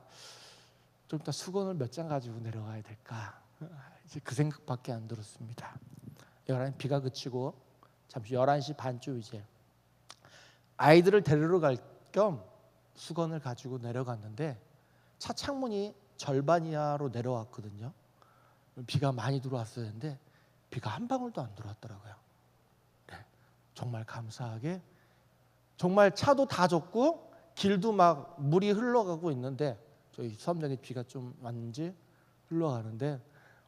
좀 이따 수건을 몇 장 가지고 내려가야 될까, 이제 그 생각밖에 안 들었습니다. 비가 그치고 잠시 11시 반쯤 이제 아이들을 데리러 갈 겸 수건을 가지고 내려갔는데 차 창문이 절반 이하로 내려왔거든요. 비가 많이 들어왔었는데 비가 한 방울도 안 들어왔더라고요. 네, 정말 감사하게 정말 차도 다 젖고 길도 막 물이 흘러가고 있는데, 저희 수암장에 비가 좀 왔는지 흘러가는데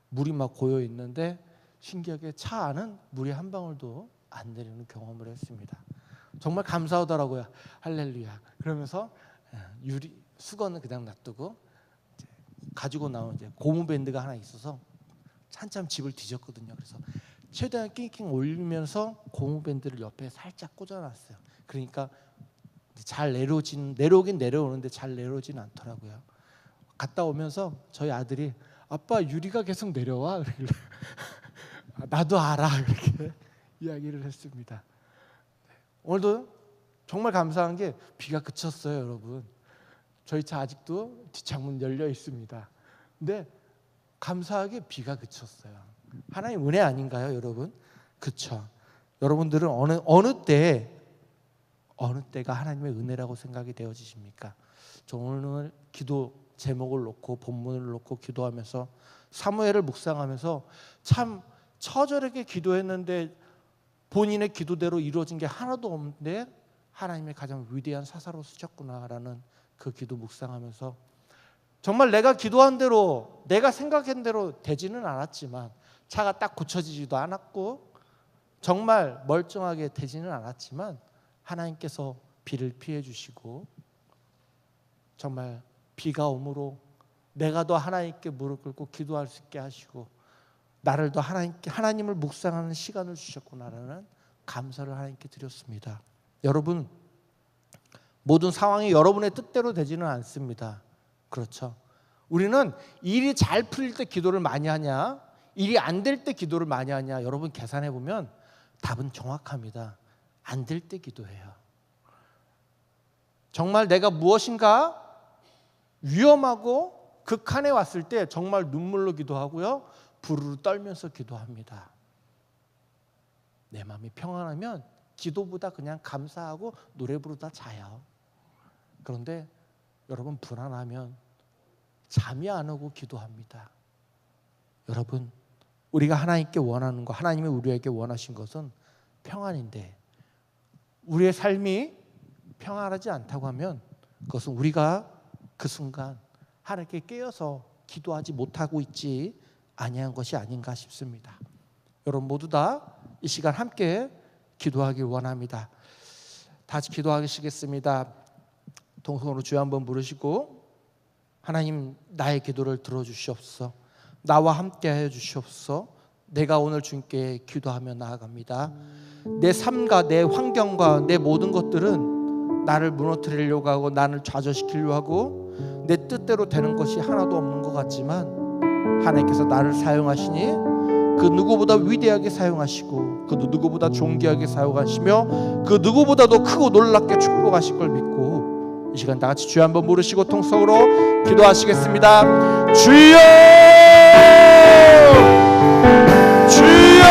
물이 막 고여 있는데 신기하게 차 안은 물이 한 방울도 안 내리는 경험을 했습니다. 정말 감사하더라고요. 할렐루야. 그러면서 수건은 그냥 놔두고 이제 가지고 나온 이제 고무 밴드가 하나 있어서 한참 집을 뒤졌거든요. 그래서 최대한 낑낑 올리면서 고무 밴드를 옆에 살짝 꽂아놨어요. 그러니까 잘 내려오긴 내려오는데 잘 내려오진 않더라고요. 갔다 오면서 저희 아들이 아빠 유리가 계속 내려와. 나도 알아. 그렇게 이야기를 했습니다. 오늘도 정말 감사한 게 비가 그쳤어요, 여러분. 저희 차 아직도 뒷창문 열려 있습니다. 근데 감사하게 비가 그쳤어요. 하나님 은혜 아닌가요, 여러분? 그쵸? 여러분들은 어느 때가 하나님의 은혜라고 생각이 되어지십니까? 저 오늘 기도 제목을 놓고 본문을 놓고 기도하면서 사무엘을 묵상하면서 참 처절하게 기도했는데 본인의 기도대로 이루어진 게 하나도 없는데 하나님의 가장 위대한 사사로 쓰셨구나라는 그 기도 묵상하면서 정말 내가 기도한 대로, 내가 생각한 대로 되지는 않았지만, 차가 딱 고쳐지지도 않았고 정말 멀쩡하게 되지는 않았지만 하나님께서 비를 피해 주시고 정말 비가 오므로 내가 더 하나님께 무릎 꿇고 기도할 수 있게 하시고 나를 더 하나님을 묵상하는 시간을 주셨구나라는 감사를 하나님께 드렸습니다. 여러분, 모든 상황이 여러분의 뜻대로 되지는 않습니다. 그렇죠? 우리는 일이 잘 풀릴 때 기도를 많이 하냐, 일이 안 될 때 기도를 많이 하냐, 여러분 계산해 보면 답은 정확합니다. 안 될 때 기도해요. 정말 내가 무엇인가 위험하고 극한에 왔을 때 정말 눈물로 기도하고요, 부르르 떨면서 기도합니다. 내 마음이 평안하면 기도보다 그냥 감사하고 노래 부르다 자요. 그런데 여러분 불안하면 잠이 안 오고 기도합니다. 여러분 우리가 하나님께 원하는 거, 하나님이 우리에게 원하신 것은 평안인데 우리의 삶이 평안하지 않다고 하면 그것은 우리가 그 순간 하나님께 깨어서 기도하지 못하고 있지 아니한 것이 아닌가 싶습니다. 여러분 모두 다 이 시간 함께 기도하길 원합니다. 다시 기도하시겠습니다. 동성으로 주여 한번 부르시고, 하나님 나의 기도를 들어주시옵소서. 나와 함께 하여 주시옵소서. 내가 오늘 주님께 기도하며 나아갑니다. 내 삶과 내 환경과 내 모든 것들은 나를 무너뜨리려고 하고 나를 좌절시키려고 하고 내 뜻대로 되는 것이 하나도 없는 것 같지만 하나님께서 나를 사용하시니 그 누구보다 위대하게 사용하시고 그 누구보다 존귀하게 사용하시며 그 누구보다도 크고 놀랍게 축복하실 걸 믿고 이 시간 다 같이 주여 한번 부르시고 통성으로 기도하시겠습니다. 주여, 주여.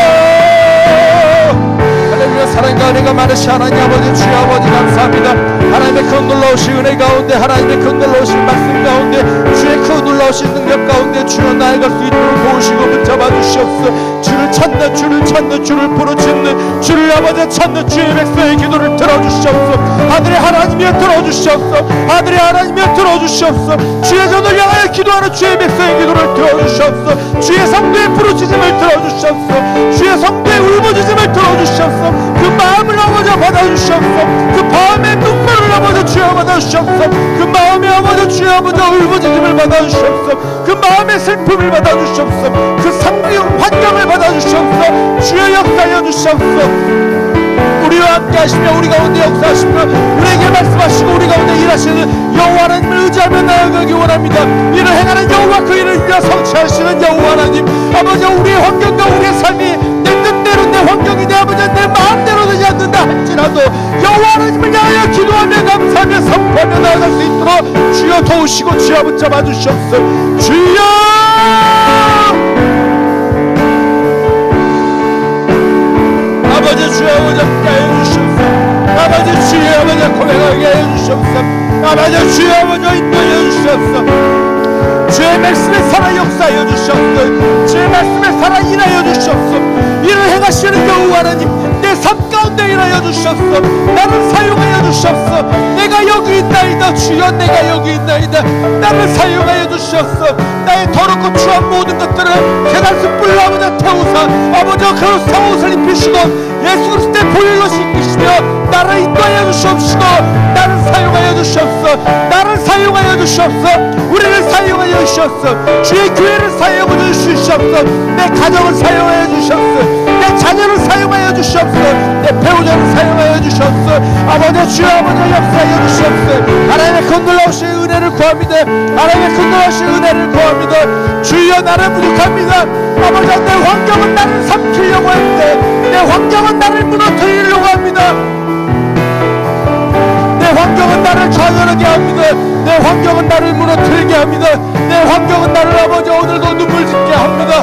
할렐루야. 사랑과 은혜가 많으신 하나님 아버지, 주여 아버지 감사합니다. 하나님의 그 놀라우신 은혜 가운데, 하나님의 그 놀라우신 말씀 가운데, 주의 그 놀라우신 능력 가운데 주여 나아갈 수 있도록 도우시고 붙잡아 주시옵소서. 주를 찾는, 주를 찾는, 주를 부르짖는, 주를 아버지 찾는 주의 백성의 기도를 들어주시옵소서. 하늘의 하나님이여 들어주시옵소서. 하늘의 하나님이여 들어주시옵소서. 주의 전을 향하여 기도하는 주의 백성의 기도를 들어주시옵소서. 주의 성도의 부르짖음을 들어주시옵소서. 주의 성도의 울부짖음을 들어주시옵소서. 그 마음을 아버지 받아주시옵소서. 그 마음의 눈물을 아버지 주여 받아주시옵소서. 그 마음의 아버지 주여 아버지 울부짖음을 받아주시옵소서. 그 마음의 슬픔을 받아주시옵소서. 그 상황 환경을 받아주시옵소서. 주여 역사하여 주시옵소서. 우리와 함께 하시며 우리 가운데 역사하시며 우리에게 말씀하시고 우리 가운데 일하시는 여호와 하나님을 의지하며 나아가기 원합니다. 이를 행하는 여호와 그 일을 위하여 성취하시는 여호와 하나님 아버지, 우리의 환경과 우리의 삶이 내 뜻대로 내 환경이 내 아버지 내 마음대로 되지 않는다 할지라도 여호와 하나님을 향하여 기도하며 감사하며 선포하며 나아갈 수 있도록 주여 도우시고 주여 붙잡아 주시옵소서. 주여 아버지, 주여 아버지 함께 하여 주시옵소서. 아버지 주여 아버지 고백하게 하여 주시옵소서. 아버지 주여 아버지 인도하여 주시옵소서. 주의 말씀에 살아 역사하여 주시옵소서. 주의 말씀에 살아 일하여 주시옵소서. 이를 행하시는 여호와 하나님 내 삶 가운데 일하여 주시옵소서. 나를 사용하여 주시옵소서. 내가 여기 있나이다. 주여 내가 여기 있나이다. 나를 사용하여 주시옵소서. 나의 더럽고 추한 모든 것들을 계단수 뿔로 아버지 태우사 아버지 그 성옷을 입히시고 예수 그리스도의 보혈로 씻기시며 나를 인도하여 주시옵시고 나를 사용하여 주시옵소서. 나를 사용하여 주시옵소서. 우리를 사용하여 주시옵소서. 주의 교회를 사용하여 주시옵소서. 내 가정을 사용하여 주시옵소서. 내 자녀를 사용하여 주시옵소서. 내 배우자를 사용하여 주시옵소서. 아버지 주여 아버지 역사하여 주시옵소서. 하나님의 큰 놀라우신 은혜를 구합니다. 하나님의 큰 놀라우신 은혜를 구합니다. 주여 나를 부족합니다. 아버지 내 환경은 나를 삼키려고 하는데 내 환경은 나를 무너뜨리려고 합니다. 내 환경은 나를 좌절하게 합니다. 내 환경은 나를 무너뜨리게 합니다. 내 환경은 나를 아버지 오늘도 눈물 짓게 합니다.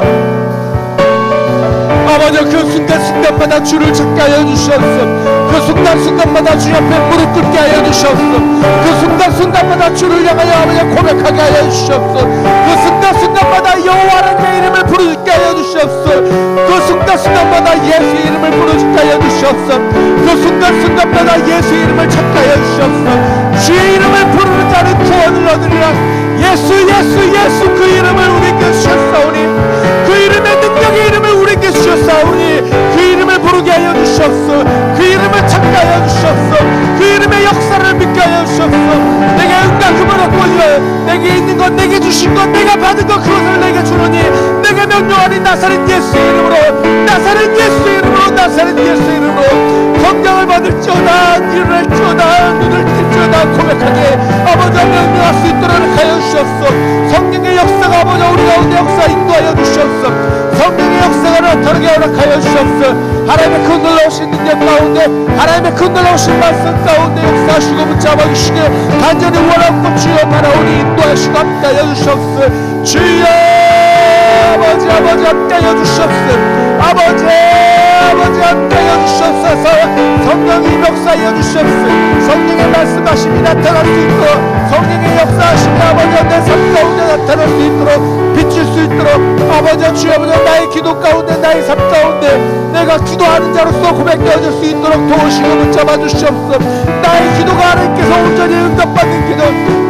아버지 그 순간순간마다 주를 찾게 하여 주시옵소서. 그 순간순간마다 주 앞에 무릎 꿇게 하여 주시옵소서. 그 순간순간마다 주를 향하여 아버지 고백하게 하여 주시옵소서. 그 순간순간마다 여호와 하나님의 이름을 부르짖게 하여 주시옵소서. 그 순간순간마다 예수의 이름을 부르짖게 하여 주시옵소서. 그 순간순간마다 예수의 이름을 찾게 하여 주시옵소서. 주의 이름을 부르는 자는 구원을 얻으리라. 예수 예수 예수 그 이름을 우리에게 주셨사오니 그 이름의 능력의 이름을 우리에게 주셨사오니 그 이름을 부르게 하여 주시옵소서. 그 이름을 찾게 하여 주시옵소서. 그 이름의 역사를 믿게 하여 주시옵소서. 내게 응답을 얻고 내게 있는 것 내게 주신 것 내가 받은 것 그것을 내게 주노니 내게 명령하니 나사렛 예수의 이름으로 나사렛 예수의 이름으로 나사렛 예수의 이름으로 건강을 받을지어다 일어날지어다 눈을 뜰지어다 고백하게 아버지 명령할 수 있도록 하여 주시옵소서. 성령의 역사가 아버지 우리 가운데 역사 인도하여 주시옵소서. 성령의 역사가 나타나게 허락하여 주시옵소서. 하나님의 그 놀라우신 능력 가운데 하나님의 그 놀라우신 말씀 가운데 역사하시고 붙잡아주시길 간절히 원하고 주여 바라오니 인도하시고 함께하여 주시옵소서. 주여 아버지 함께하여 주시옵소서. 아버지 함께하여 주시옵소서. 성령이 역사하여 주시옵소서. 성령의 말씀하심이 나타날 수 있고 성령의 역사하시며 아버지 내 삶 가운데 나타날 수 있도록 비칠 수 있도록 아버지 주여 아버지 나의 기도 가운데 나의 삶 가운데 내가 기도하는 자로서 고백되어질 수 있도록 도우시고 붙잡아 주시옵소서. 나의 기도가 하나님께서 온전히 응답받는 기도,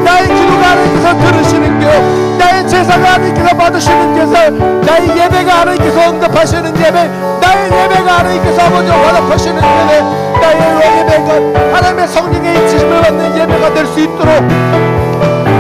나의 기도가 하나님께서 들으시는 기도, 나의 제사가 하나님께서 받으시는 제사, 나의 예배가 하나님께서 응답하시는 예배, 나의 예배가 하나님께서 아버지 화답하시는 예배, 나의 예배가 하나님의 성령의 인치심을 받는 예배가 될 수 있도록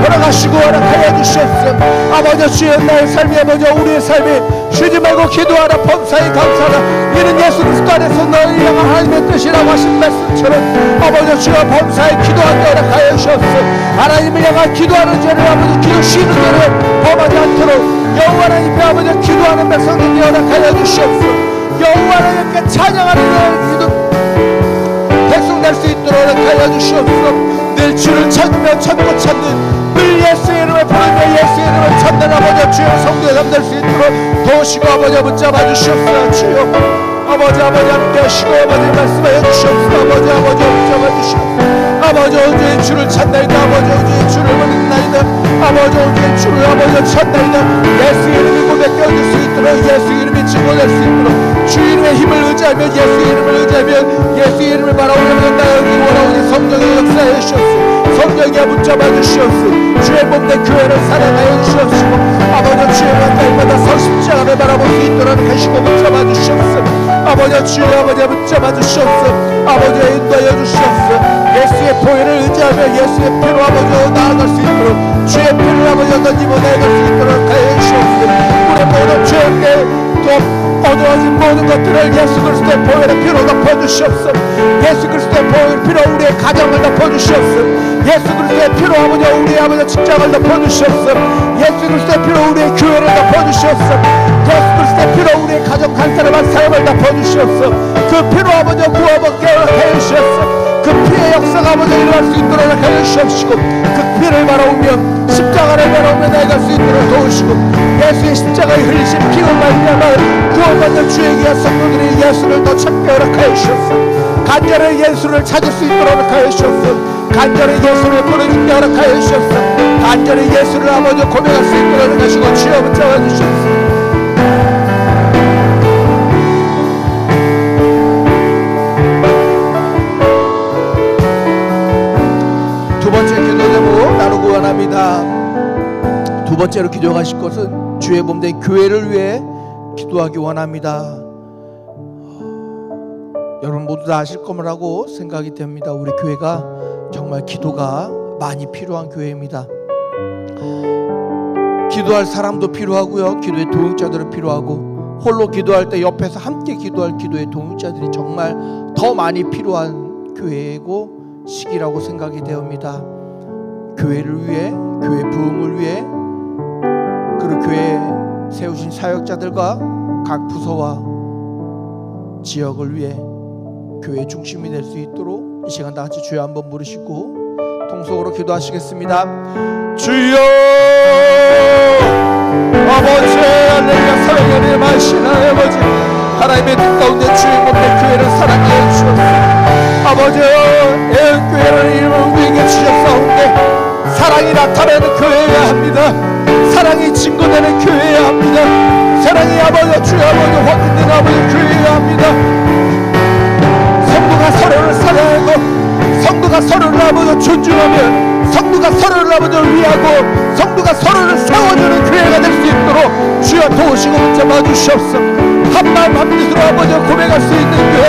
허락하시고 허락하여 주시옵소서. 아버지 주여 나의 삶이 아버지 우리의 삶이 쉬지 말고 기도하라 범사에 감사하라. 이는 예수 그리스도 안에서 너를 향한 하나님의 뜻이라고 하신 말씀처럼 아버지 주여 범사에 기도하게 허락하여 주시옵소서. 하나님을 향한 기도하는 죄를 아버지 기도 쉬는 죄를 범하지 않도록 여호와 하나님께 아버지 기도하는 백성들에게 허락하여 주시옵소서. 여호와 하나님께 찬양하는 기도 백성 될 수 있도록 허락하여 주시옵소서. 늘 주를 찾으며 찾고 찾는 늘 예수의 이름을 부르며 예수의 이름을 찾는 아버지 주여 성도에 담될 수 있도록 도우시고 아버지 붙잡아 주시옵소서. 주여 아버지 함께 하시고 아버지 말씀하여 주시옵소서. 아버지 붙잡아 주시옵소서. 아버지 온전히 주를 찾나이다. 아버지 온전히 주를 부른나이다. 아버지 온전히 주를 아버지 찾나이다. 예수의 이름이 고백되어질 수 있도록 예수의 이름이 증거될 수 있도록 주 이름의 힘을 의지하며 예수의 이름을 의지하며 예수의 이름을 바라보며 나아가기 원하오니 성령의 역사해 주시옵소서. 성령에 붙잡아 주시옵소서. 주의 몸된 교회를 사랑하여 주시옵시고 아버지 주의 날마다 성십자가를 바라볼 수 있도록 하시고 붙잡아 주시옵소서. 아버지 주의 아버지 붙잡아 주시옵소서. 아버지 인도하여 주시옵소서. 예수의 보혈을 의지하며 예수의 피로 아버지 나아갈 수 있도록 주의 피를 아버지 던지며 나아갈 수 있도록 하여 주시옵소서. 우리 모든 죄악에 또 어두워진 모든 것들을 예수 그리스도의 보혈의 피로 덮어주시옵소서. 예수 그리스도의 보혈의 피로 우리의 가정을 덮어주시옵소서. 예수 그리스도의 피로 아버지 우리의 아버지 직장을 덮어주시옵소서. 예수 그리스도의 피로 우리의 교회를 덮어주시옵소서. 예수 그리스도의 피로 우리의 가족 한 사람 한 사람을 덮어주시옵소서. 그 피로 아버지 구워먹게 하여 주시옵소서. 그 피의 역사가 아버지 일어날 수 있도록 하여 주시옵시고 그 피를 바라오며 십자가를 바라오며 나아갈 수 있도록 도우시고 예수의 십자가에 흘리신 피로 말미암아 구원받는 주에게 성도들이 예수를 더 찾게 허락하여 주시옵소서. 간절히 예수를 찾을 수 있도록 허락하여 주시옵소서. 간절히 예수를 부르짖게 허락하여 주시옵소서. 간절히 예수를 아버지 고백할 수 있도록 허락하시고 주여 붙잡아 주시옵소서. 두 번째 기도 제목 나누고 원합니다. 두 번째로 기도하실 것은 주의 몸된 교회를 위해 기도하기 원합니다. 여러분 모두 다 아실 거라고 생각이 됩니다. 우리 교회가 정말 기도가 많이 필요한 교회입니다. 기도할 사람도 필요하고요, 기도의 동역자들은 필요하고, 홀로 기도할 때 옆에서 함께 기도할 기도의 동역자들이 정말 더 많이 필요한 교회이고 시기라고 생각이 되옵니다. 교회를 위해, 교회 부흥을 위해, 그리고 교회에 세우신 사역자들과 각 부서와 지역을 위해 교회 중심이 될 수 있도록 이 시간 다 같이 주여 한번 부르시고 통속으로 기도하시겠습니다. 주여 아버지 할렐루야 사랑하는 마신 아버지 하나님의 뜻 가운데 주의 몸된 교회를 사랑하여 주옵소서. 아버지 애은교회라는 이름을 우리에게 주셨사온데 사랑이 나타나는 교회여야 합니다. 사랑이 증거되는 교회여야 합니다. 사랑이 아버지 주의 아버지 확인된 아버지 교회여야 합니다. 성도가 서로를 사랑하고 성도가 서로를 아버지 존중하며 성도가 서로를 아버지 위하고 성도가 서로를 세워주는 교회가 될 수 있도록 주여 도우시고 붙잡아 주시옵소서. 한마음 한뜻으로 아버지 고백할 수 있는 교회,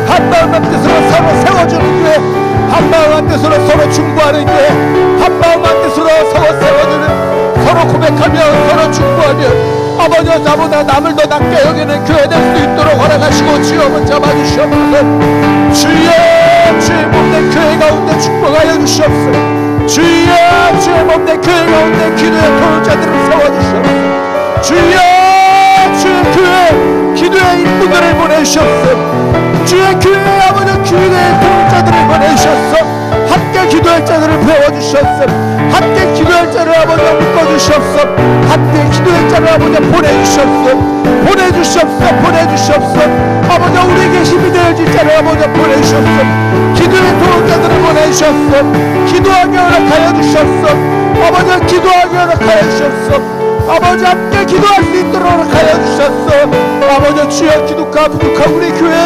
한마음 한뜻으로 서로 세워주는 교회, 한마음 한뜻으로 서로 중보하는 교회, 한마음 한뜻으로 서로 세워주는, 서로 고백하며 서로 중보하며 아버지 나보다 남을 더 낫게 여기는 교회 될 수 있도록 허락하시고 주여 붙잡아 주시옵소서. 주여 주의 몸된 교회 가운데 축복하여 주시옵소서. 주여 주의 몸된 교회 가운데 기도의 도울자들을 세워주시옵소서. 주여 주의 교회 기도의 인분들을 보내주셨소. 주의 교회 아버지 기도의 도울자들을 보내주셨소. 함께 기도할 자들을 배워주셨소. 함께 기도할 자를 아버지 묶어주셨소. 함께 기도할 자를 아버지 보내주셨소. 보내주셨소. 아버지 우리에게 힘이 되어질 자를 아버지 보내주셨소. 기도의 도울자들을 보내주셨소. 기도하며 허락하여 주셨소. 아버지 기도하게 허락하여 주셨소. 아버지 함께 기도할 수 있도록 허락하여 주셨소. 아버지 주여 기독과 부족한 우리 교회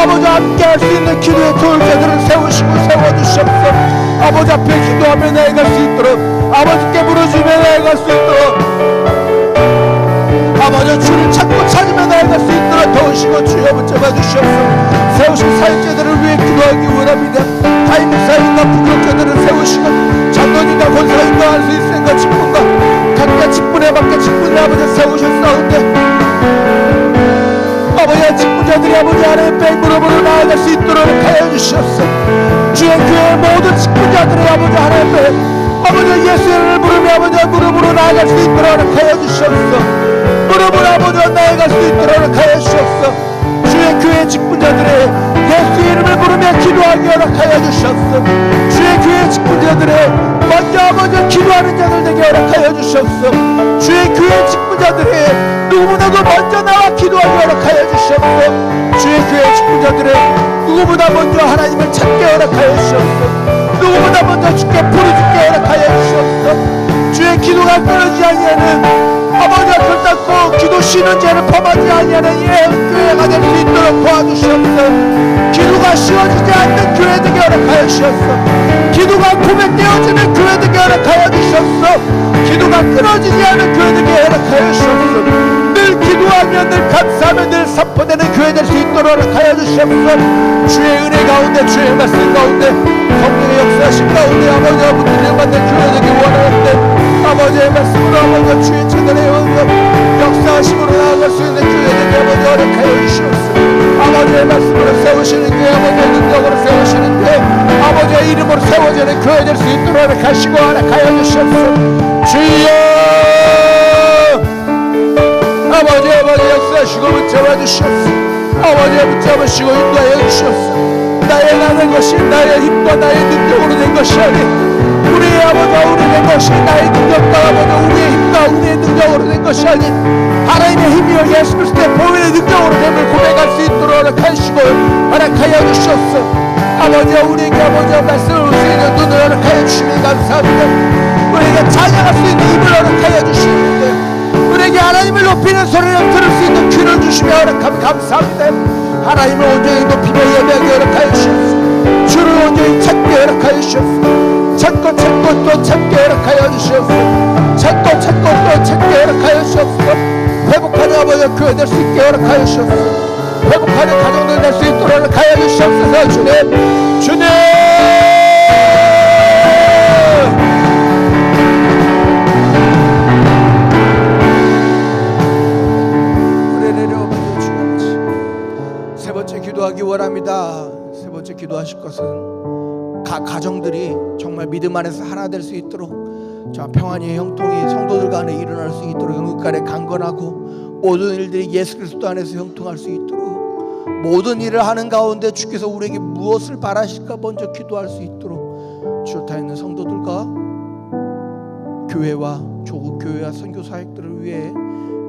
아버지 함께 할 수 있는 기도의 도울자들을 세우시고 세워주셨소. 아버지 앞에 기도하며 나아갈 수 있도록 아버지께 부르짖으며 나아갈 수 있도록 아버지 주를 찾고 찾으며 나아갈 수 있도록 도우시고 주여 붙잡아 주시옵소서. 세우신 사역자들을 위해 기도하기 원합니다. 타임 목사님과 부교자들을 세우시고 장로님과 권사님과 할 수 있으니까 직분과 각자 직분에 맞게 직분을 아버지 세우셨사온데 아버지 직분자들이 아버지 하나님 백 무릎으로 나아갈 수 있도록 하여 주시옵소서. 주의 교회 모든 직분자들이 아버지 하나님 백 아버지 예수를 부르며 아버지 무릎으로 나아갈 수 있도록 하여 주시옵소서. 무릎으로 아버지 나아갈 수 있도록 하여 주시옵소서. 주의 교회 직분자들의 예수 이름을 부르며 기도하게 허락하여 주시옵소서. 주의 교회 직분자들의 먼저 아버지 기도하는 자들 되게 허락하여 주시옵소서. 주의 교회 직분자들의 누구보다도 먼저 나와 기도하게 허락하여 주시옵소서. 주의 교회 직분자들의 누구보다 먼저 하나님을 찾게 허락하여 주시옵소서. 누구보다 먼저 주께 부르짖게 허락하여 주시옵소서. 주의 기도가 끊어지지 아니하는 아버지가 결단코 기도 쉬는 죄를 범하지 아니하는 교회가 될 수 있도록 도와주시옵소서. 기도가 쉬워지지 않는 교회 되게 허락하여 주시옵소서. 기도가 고백되어지는 교회 되게 허락하여 주시옵소서. 기도가 끊어지지 않는 교회 되게 허락하여 주시옵소서. 늘 기도하며 늘 감사하며 늘 선포되는 교회 될 수 있도록 허락하여 주시옵소서. 주의 은혜 가운데 주의 말씀 가운데 성령의 역사하심 가운데 아버지와 붙들려 받는 교회 되기 원하는데 아버지의 말씀으로 아버지와 주의 채널의 역사하심으로 나아갈 수 있는 교회에게 아버지 허락하여 주시옵소서. 아버지의 말씀으로 세우시는 교회 아버지의 능력으로 세우시는 교회 아버지의 이름으로 세워지는 교회 될 수 있도록 허락하시고 허락하여 주시옵소서. 주여 아버지 역사하시고 붙잡아 주시옵소서. 아버지 붙잡으시고 인도하여 주시옵소서. 나의 나는 것이 나의 힘과 나의 능력으로 된 것이 아니 우리의 아버지가 우리 된 것이 나의 능력과 아버지 우리의 힘과 우리의 능력으로 된 것이 아니 하나님의 힘이여 예수 그리스도의 보혈의 능력으로 됨을 고백할 수 있도록 허락하시고 허락하여 주시옵소서. 아버지와 우리에게 아버지와 말씀을 수 있는 눈을 허락하여 주시니 감사합니다. 우리에게 찬양할 수 있는 입을 허락하여 주시는데 우리에게 하나님을 높이는 소리를 들을 수 있는 귀를 주시며 허락하면 감사합니다. 하나님을 온전히 높이며 예배하게 허락하여 주시옵소서. 주를 온전히 찾게 허락하여 주시옵소서. 찾고 또 찾게 허락하여 주시옵소서. 찾고 또 찾게 허락하여 주시옵소서. 회복하는 아버지가 교회 될 수 있게 허락하여 주시옵소서. 회복하는 가정들 될 수 있도록 허락하여 주시옵소서. 주님 세 번째 기도하기 원합니다. 세 번째 기도하실 것은 각 가정들이 정말 믿음 안에서 하나 될 수 있도록 저 평안의 형통이 성도들 간에 일어날 수 있도록 영육 간에 강건하고 모든 일들이 예수 그리스도 안에서 형통할 수 있도록 모든 일을 하는 가운데 주께서 우리에게 무엇을 바라실까 먼저 기도할 수 있도록 주타 있는 성도들과 교회와 조국 교회와 선교 사역들을 위해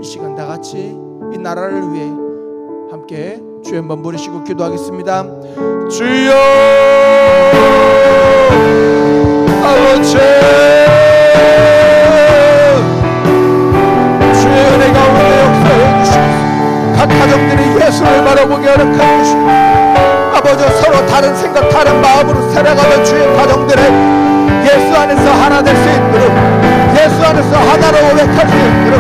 이 시간 다 같이 이 나라를 위해 함께 주의 한번 부르시고 기도하겠습니다. 주여 아버지 주의 은혜 가운데 역사해 주시옵소서. 각 가정들이 예수를 바라보게 허락하여 주시옵소서. 아버지 서로 다른 생각 다른 마음으로 살아가는 주의 가정들의 예수 안에서 하나 될 수 있도록 예수 안에서 하나로 오백할 수 있도록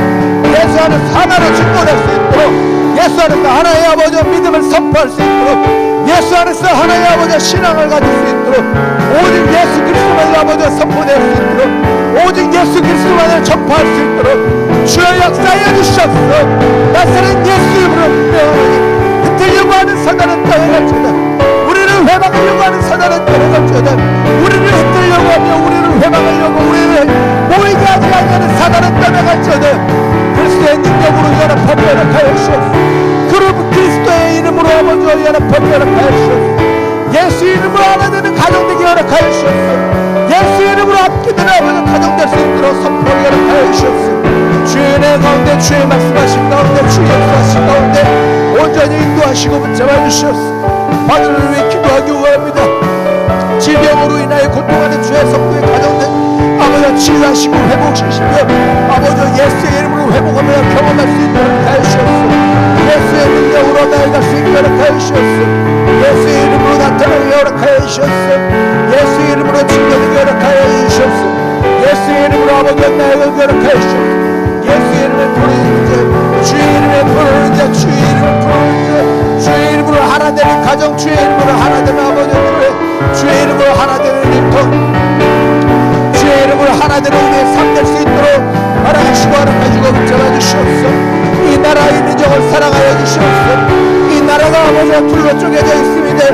예수 안에서 하나로 증거할 수 있도록 예수 안에서 하나의 아버지와 믿음을 선포할 수 있도록 예수 안에서 하나의 아버지와 신앙을 가질 수 있도록 오직 예수 그리스도만을 아버지와 선포될 수 있도록 오직 예수 그리스도만을 전파할 수 있도록 주여 역사해 주시옵소서. 나사렛 예수 이름으로 분명하니 흩으려고 하는 사단은 떠나갈지어다. 우리를 회방하려고 하는 사단은 떠나갈지어다. 우리를 흩으려고 하며 우리를 회방하려고 우리를 모이게 하지 아니하는 사단은 떠나갈지어다. 그리스도의 능력으로 연합하며 연합하여 주시옵소서. 그리스도의 이름으로 아버지와 연합하며 연합하여 주시옵소서. 예수 이름으로 하나 되는 가정 되게 연합하여 주시옵소서. 예수 이름으로 함께 되는 아버지 가정 될 수 있도록 선포를 연합하여 주시옵소서. 주의 은혜 가운데 주의 말씀하신 가운데 주의 역사하신 가운데 온전히 인도하시고 붙잡아 주시옵소서. 바늘을 위해 기도하기 원합니다. 질병으로 인하여 고통하는 주의 성도의 가정들 아버지와 치유하시고 구원하시고 회복시키시며 아버지 예수의 이름으로 회복하며 경험할 수 있도록 하시옵소서. 예수의 능력으로 나아갈 수 있도록 하시옵소서. 예수의 이름으로 나타나게 허락하여 주시옵소서. 예수의 이름으로 증거되게 허락하여 주시옵소서. 예수의 이름으로 아버지 나아가게 허락하여 주시옵소서. 예수의 이름을 부르는 자, 주의 이름에 부르는 자, 주의 이름을 부르는 자, 주의 이름으로 하나 되는 가정, 주의 이름으로 하나 되는 아버지들의 주의 이름으로 하나 되는 일터, 주의 이름으로 하나 되는 우리의 삶 될 수 있도록 허락하시고 허락하시고 붙잡아 주시옵소서. 이 나라의 민족을 사랑하여 주시옵소서. 이 나라가 아버지와 둘로 쪼개져 있습니다.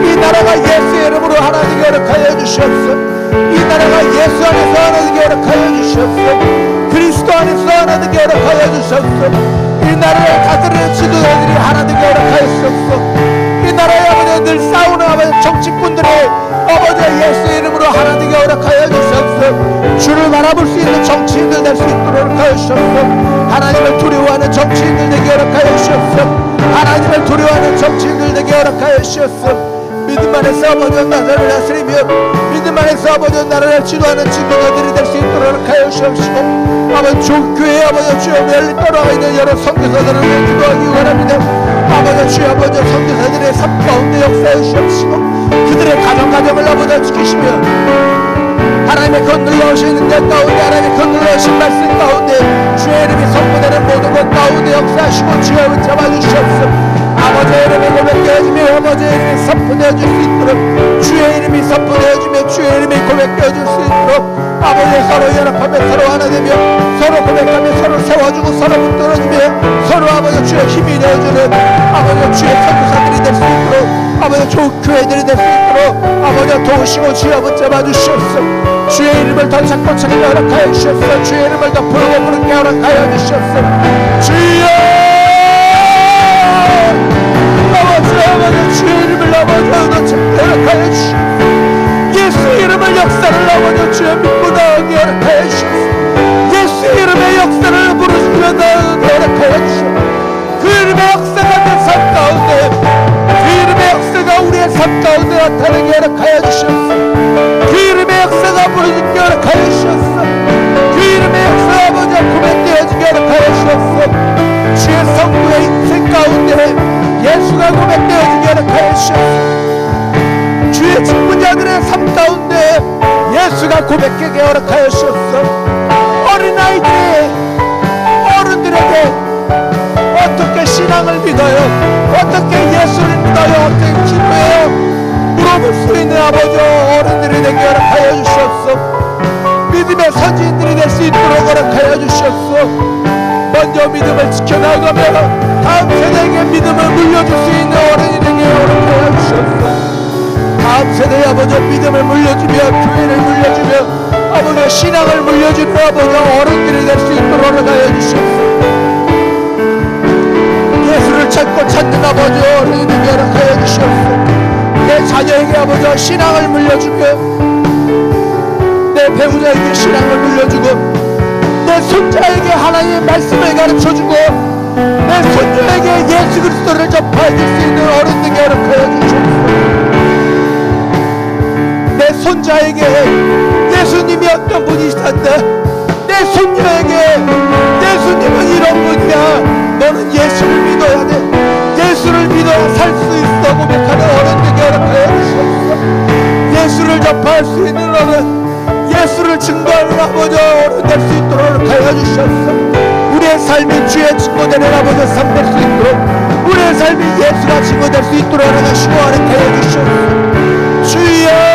이 나라가 예수의 이름으로 하나님께 허락하여 주시옵소서. 이 나라가 예수 안에서 하나님께 허락하여 주시옵소서. 그리스도 안에서 하나님께 허락하여 주시옵소서. 이 나라를 다스리는 지도자들이 하나님께 허락하여 주시옵소서. 이 나라의 아버지 늘 싸우는 아버지 정치꾼들의 아버지 예수의 이름으로 하나님께 허락하여 주시옵소서. 주를 바라볼 수 있는 정치인들 될 수 있도록 하여 주시옵소서. 하나님을 두려워하는 정치인들 되게 허락하여 주시옵소서. 하나님을 두려워하는 정치인들 되게 허락하여 주시옵소서. 믿음 안에서 아버지 나라를 다스리며 믿음 안에서 아버지 나라를 지도하는 지도자들이 될 수 있도록 허락하여 주시옵시고 아버지 교회 아버지 주여 멸리 떨어가 있는 여러 선교사들을 위해 기도하기 원합니다. 아버지 주여 아버지 선교사들의 삶 가운데 역사해 주시옵시고 그들의 가정을 아버지 지키시며 하나님의 건들러 오시는 것 가운데 하나님의 건들러 오신 말씀 가운데 주의 이름이 선포되는 모든 것 가운데 역사하시고 주여 붙잡아 주시옵소서. 아버지의 이름이 고백되어지며 아버지의 이름이 선포되어질 수 있도록 주의 이름이 선포되어지며 주의 이름이 고백되어질 수 있도록 아버지 서로 연합하며 서로 하나 되며 서로 고백하며 서로 세워주고 서로 붙들어주며 서로 아버지 주의 힘이 되어주는 아버지 주의 선교사들이 될 수 있도록 아버지 좋은 교회들이 될 수 있도록 아버지 도우시고 주여 붙잡아 주시옵소서. 주의 이름을 더 찾고 찾게 허락하여 주시옵소서. 주의 이름을 더 부르고 부르게 허락하여 주시옵소서. 주여 아버지 주의 이름을 아버지 더 찾게 허락하여 주시옵소서. 예수의 이름을 역사를 아버지 주여 믿고 나아가게 허락하여 주시옵소서. 예수의 이름의 역사를 부르시며 나아가게 허락하여 주시옵소서. 그 이름의 역사가 내 삶 가운데 그 이름의 역사가 우리의 삶 가운데 나타나게 허락하여 주시옵소서. 그 이름의 역사가 부르짖게 허락하여 주시옵소서. 그 이름의 역사가 아버지 고백되어지게 허락하여 주시옵소서. 주의 성도의 인생 가운데 예수가 고백되어지게 허락하여 주시옵소서. 주의 직분자들의 삶 가운데 예수가 고백하게 허락하여 주시옵소서. 어린아이들이 어른들에게 어떻게 신앙을 믿어요, 어떻게 예수를 믿어요, 어떻게 기도해요 물어볼 수 있는 아버지 어른들이 되게 허락하여 주시옵소서. 믿음의 선지인들이 될 수 있도록 허락하여 주시옵소서. 먼저 믿음을 지켜나가며 다음 세대에게 믿음을 물려줄 수 있는 어른이 되게 허락하여 주시옵소서. 다음 세대의 아버지 믿음을 물려주며 교회를 물려주며 아버지 신앙을 물려주는 아버지 어른들이 될 수 있도록 허락하여 주시옵소서. 예수를 찾고 찾는 아버지 어른이 되게 허락하여 주시옵소서. 내 자녀에게 아버지 신앙을 물려주며 내 배우자에게 신앙을 물려주고 내 손자에게 하나님의 말씀을 가르쳐주고 내 손녀에게 예수 그리스도를 접해줄 수 있는 어른들에게 허락하여 주시옵소서. 내 손자에게 예수님이 어떤 분이시단다, 내 손녀에게 예수님은 이런 분이야, 너는 예수를 믿어야 돼, 예수를 믿어야 살 수 있어 고백하는 어른들에게 허락하여 주시옵소서. 예수를 접할 수 있는 어른, 예수를 증거하는 아버지 어른 될 수 있도록 허락하여 주시옵소서. 우리의 삶이 주의 증거되는 아버지 삶 될 수 있도록 우리의 삶이 예수가 증거될 수 있도록 허락하시고 허락하여 주시옵소서. 주여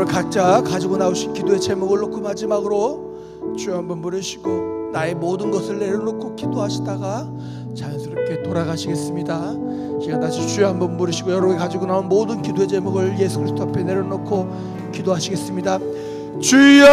각자 가지고 나오신 기도의 제목을 놓고 마지막으로 주여 한번 부르시고 나의 모든 것을 내려놓고 기도하시다가 자연스럽게 돌아가시겠습니다. 시간 다시 주여 한번 부르시고 여러분이 가지고 나온 모든 기도의 제목을 예수 그리스도 앞에 내려놓고 기도하시겠습니다. 주여